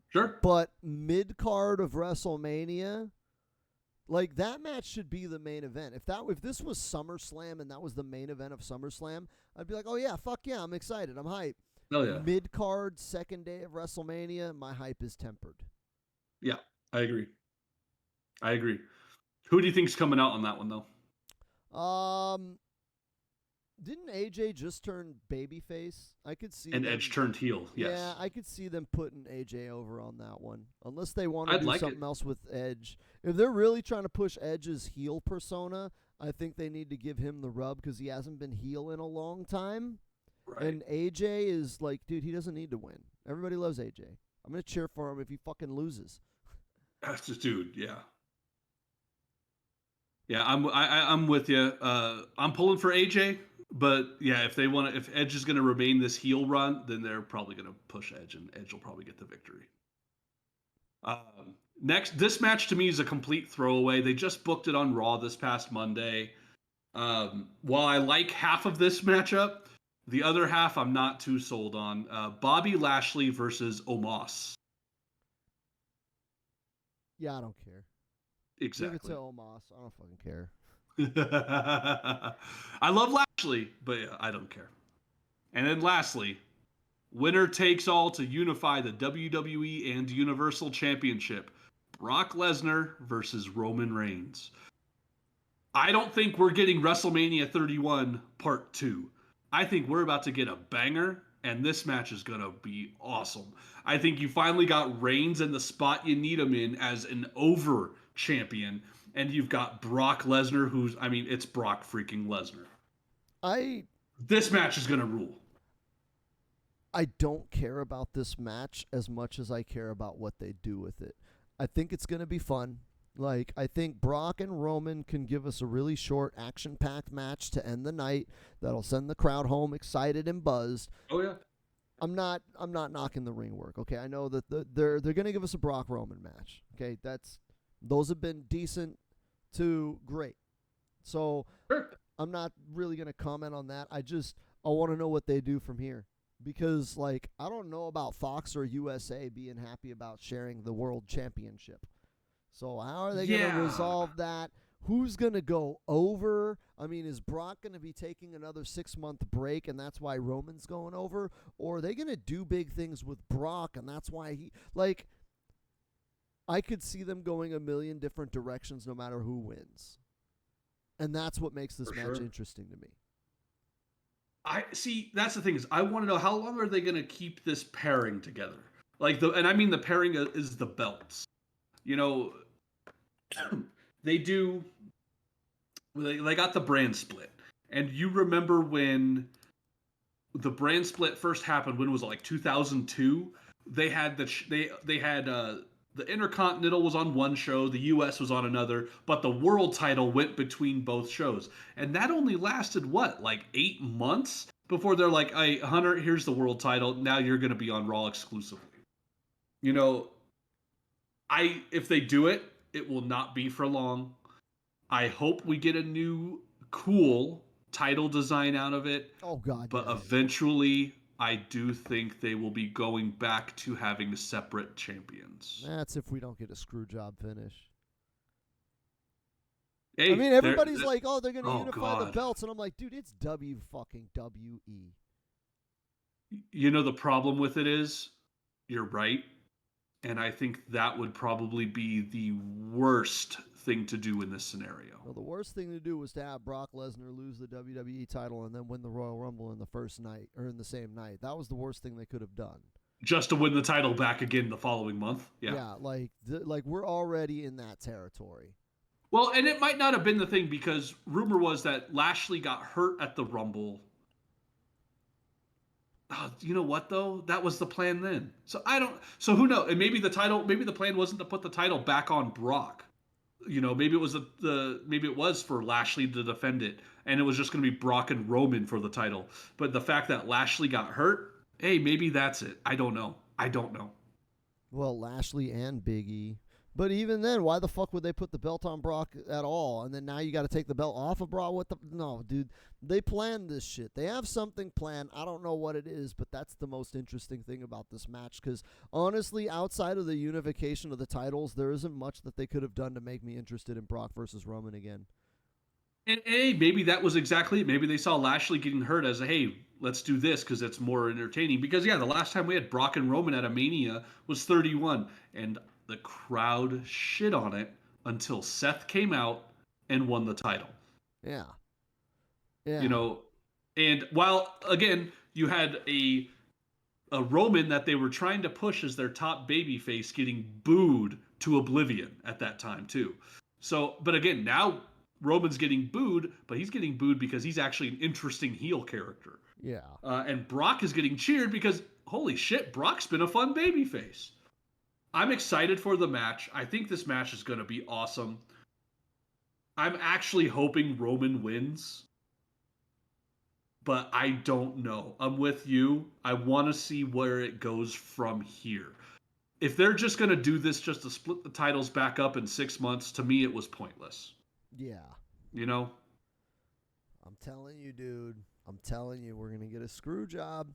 Sure. But mid-card of WrestleMania, like that match should be the main event. If this was SummerSlam and that was the main event of SummerSlam, I'd be like, "Oh yeah, fuck yeah, I'm excited. I'm hyped." Oh yeah. Mid-card, second day of WrestleMania, my hype is tempered. Yeah, I agree. I agree. Who do you think's coming out on that one though? Didn't AJ just turn babyface? I could see And them. Edge turned heel. Yes. Yeah, I could see them putting AJ over on that one. Unless they want to I'd do like something it. else with Edge. If they're really trying to push Edge's heel persona, I think they need to give him the rub because he hasn't been heel in a long time. Right. And AJ is like, dude, he doesn't need to win. Everybody loves AJ. I'm going to cheer for him if he fucking loses. That's just, dude, yeah. Yeah, I'm with you. I'm pulling for AJ, but yeah, if Edge is gonna remain this heel run, then they're probably gonna push Edge, and Edge will probably get the victory. Next, this match to me is a complete throwaway. They just booked it on Raw this past Monday. While I like half of this matchup, the other half I'm not too sold on. Bobby Lashley versus Omos. Yeah, I don't care. Exactly. Give it to Omos. I don't fucking care. I love Lashley, but yeah, I don't care. And then lastly, winner takes all to unify the WWE and Universal Championship. Brock Lesnar versus Roman Reigns. I don't think we're getting WrestleMania 31 Part 2. I think we're about to get a banger, and this match is going to be awesome. I think you finally got Reigns in the spot you need him in as an over champion, and you've got Brock Lesnar, it's Brock freaking Lesnar. This match is going to rule. I don't care about this match as much as I care about what they do with it. I think it's going to be fun. Like, I think Brock and Roman can give us a really short, action-packed match to end the night that'll send the crowd home excited and buzzed. Oh yeah. I'm not knocking the ring work. Okay, I know that they're going to give us a Brock Roman match. Okay, those have been decent to great. So sure. I'm not really going to comment on that. I want to know what they do from here. Because, like, I don't know about Fox or USA being happy about sharing the world championship. So how are they going to resolve that? Who's going to go over? I mean, is Brock going to be taking another 6-month break and that's why Roman's going over? Or are they going to do big things with Brock and that's why I could see them going a million different directions no matter who wins. And that's what makes this match interesting to me. I see. That's the thing is, I want to know how long are they going to keep this pairing together? And I mean the pairing is the belts. You know, they got the brand split, and you remember when the brand split first happened? When was it, like 2002? They had the Intercontinental was on one show, the US was on another, but the world title went between both shows. And that only lasted, what, like 8 months before they're like, hey, Hunter, here's the world title. Now you're going to be on Raw exclusively. You know, if they do it, it will not be for long. I hope we get a new cool title design out of it. Oh, God, but yes. Eventually, I do think they will be going back to having separate champions. That's if we don't get a screw job finish. Hey, I mean, everybody's like, oh, they're going to unify the God. belts. And I'm like, dude, it's W-fucking-W-E. You know, the problem with it is, you're right. And I think that would probably be the worst thing to do in this scenario. Well, the worst thing to do was to have Brock Lesnar lose the WWE title and then win the Royal Rumble in the first night or in the same night. That was the worst thing they could have done. Just to win the title back again the following month. Yeah. Yeah, like we're already in that territory. Well, and it might not have been the thing because rumor was that Lashley got hurt at the Rumble. Oh, you know what though? That was the plan then. So who knows? And maybe the plan wasn't to put the title back on Brock. You know, maybe it was maybe it was for Lashley to defend it, and it was just going to be Brock and Roman for the title. But the fact that Lashley got hurt, hey, maybe that's it. I don't know. Well, Lashley and Big E. But even then, why the fuck would they put the belt on Brock at all? And then now you got to take the belt off of Brock? No, dude. They planned this shit. They have something planned. I don't know what it is, but that's the most interesting thing about this match. Because honestly, outside of the unification of the titles, there isn't much that they could have done to make me interested in Brock versus Roman again. And hey, maybe that was exactly it. Maybe they saw Lashley getting hurt as hey, let's do this because it's more entertaining. Because yeah, the last time we had Brock and Roman at a Mania was 31, and the crowd shit on it until Seth came out and won the title. Yeah. You know, and while again you had a Roman that they were trying to push as their top babyface getting booed to oblivion at that time too. So, but again, now Roman's getting booed, but he's getting booed because he's actually an interesting heel character. Yeah. And Brock is getting cheered because holy shit, Brock's been a fun babyface. I'm excited for the match. I think this match is going to be awesome. I'm actually hoping Roman wins, but I don't know. I'm with you. I want to see where it goes from here. If they're just going to do this just to split the titles back up in 6 months, to me, it was pointless. Yeah. You know? I'm telling you, dude. I'm telling you, we're going to get a screw job.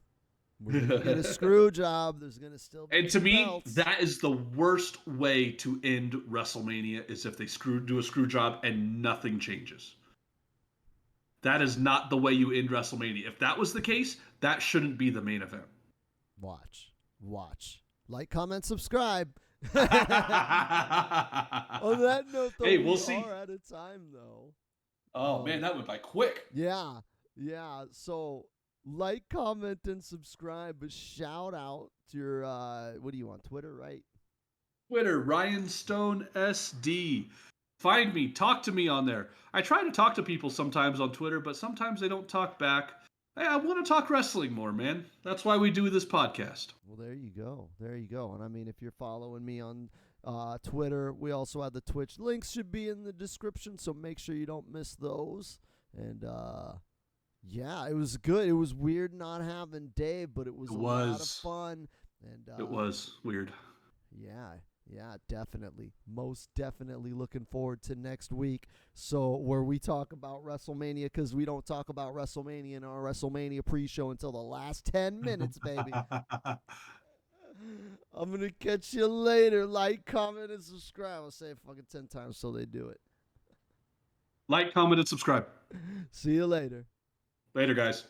We're going to get a screw job. There's going to still be And to me, belts. that is the worst way to end WrestleMania is if they do a screw job and nothing changes. That is not the way you end WrestleMania. If that was the case, that shouldn't be the main event. Watch. Like, comment, subscribe. On that note, though, we'll see. Are out of time, though. Oh, man, that went by quick. Yeah. So, like, comment, and subscribe. But shout out to your, what are you on, Twitter, right? Twitter, Ryan Stone SD. Find me, talk to me on there. I try to talk to people sometimes on Twitter, but sometimes they don't talk back. Hey, I want to talk wrestling more, man. That's why we do this podcast. Well, there you go. And I mean, if you're following me on Twitter, we also have the Twitch. Links should be in the description, so make sure you don't miss those. And yeah, it was good. It was weird not having Dave, but it was a lot of fun. And it was weird. Yeah, definitely. Most definitely looking forward to next week. So where we talk about WrestleMania, because we don't talk about WrestleMania in our WrestleMania pre-show until the last 10 minutes, baby. I'm going to catch you later. Like, comment, and subscribe. I'll say it fucking 10 times so they do it. Like, comment, and subscribe. See you later. Later, guys.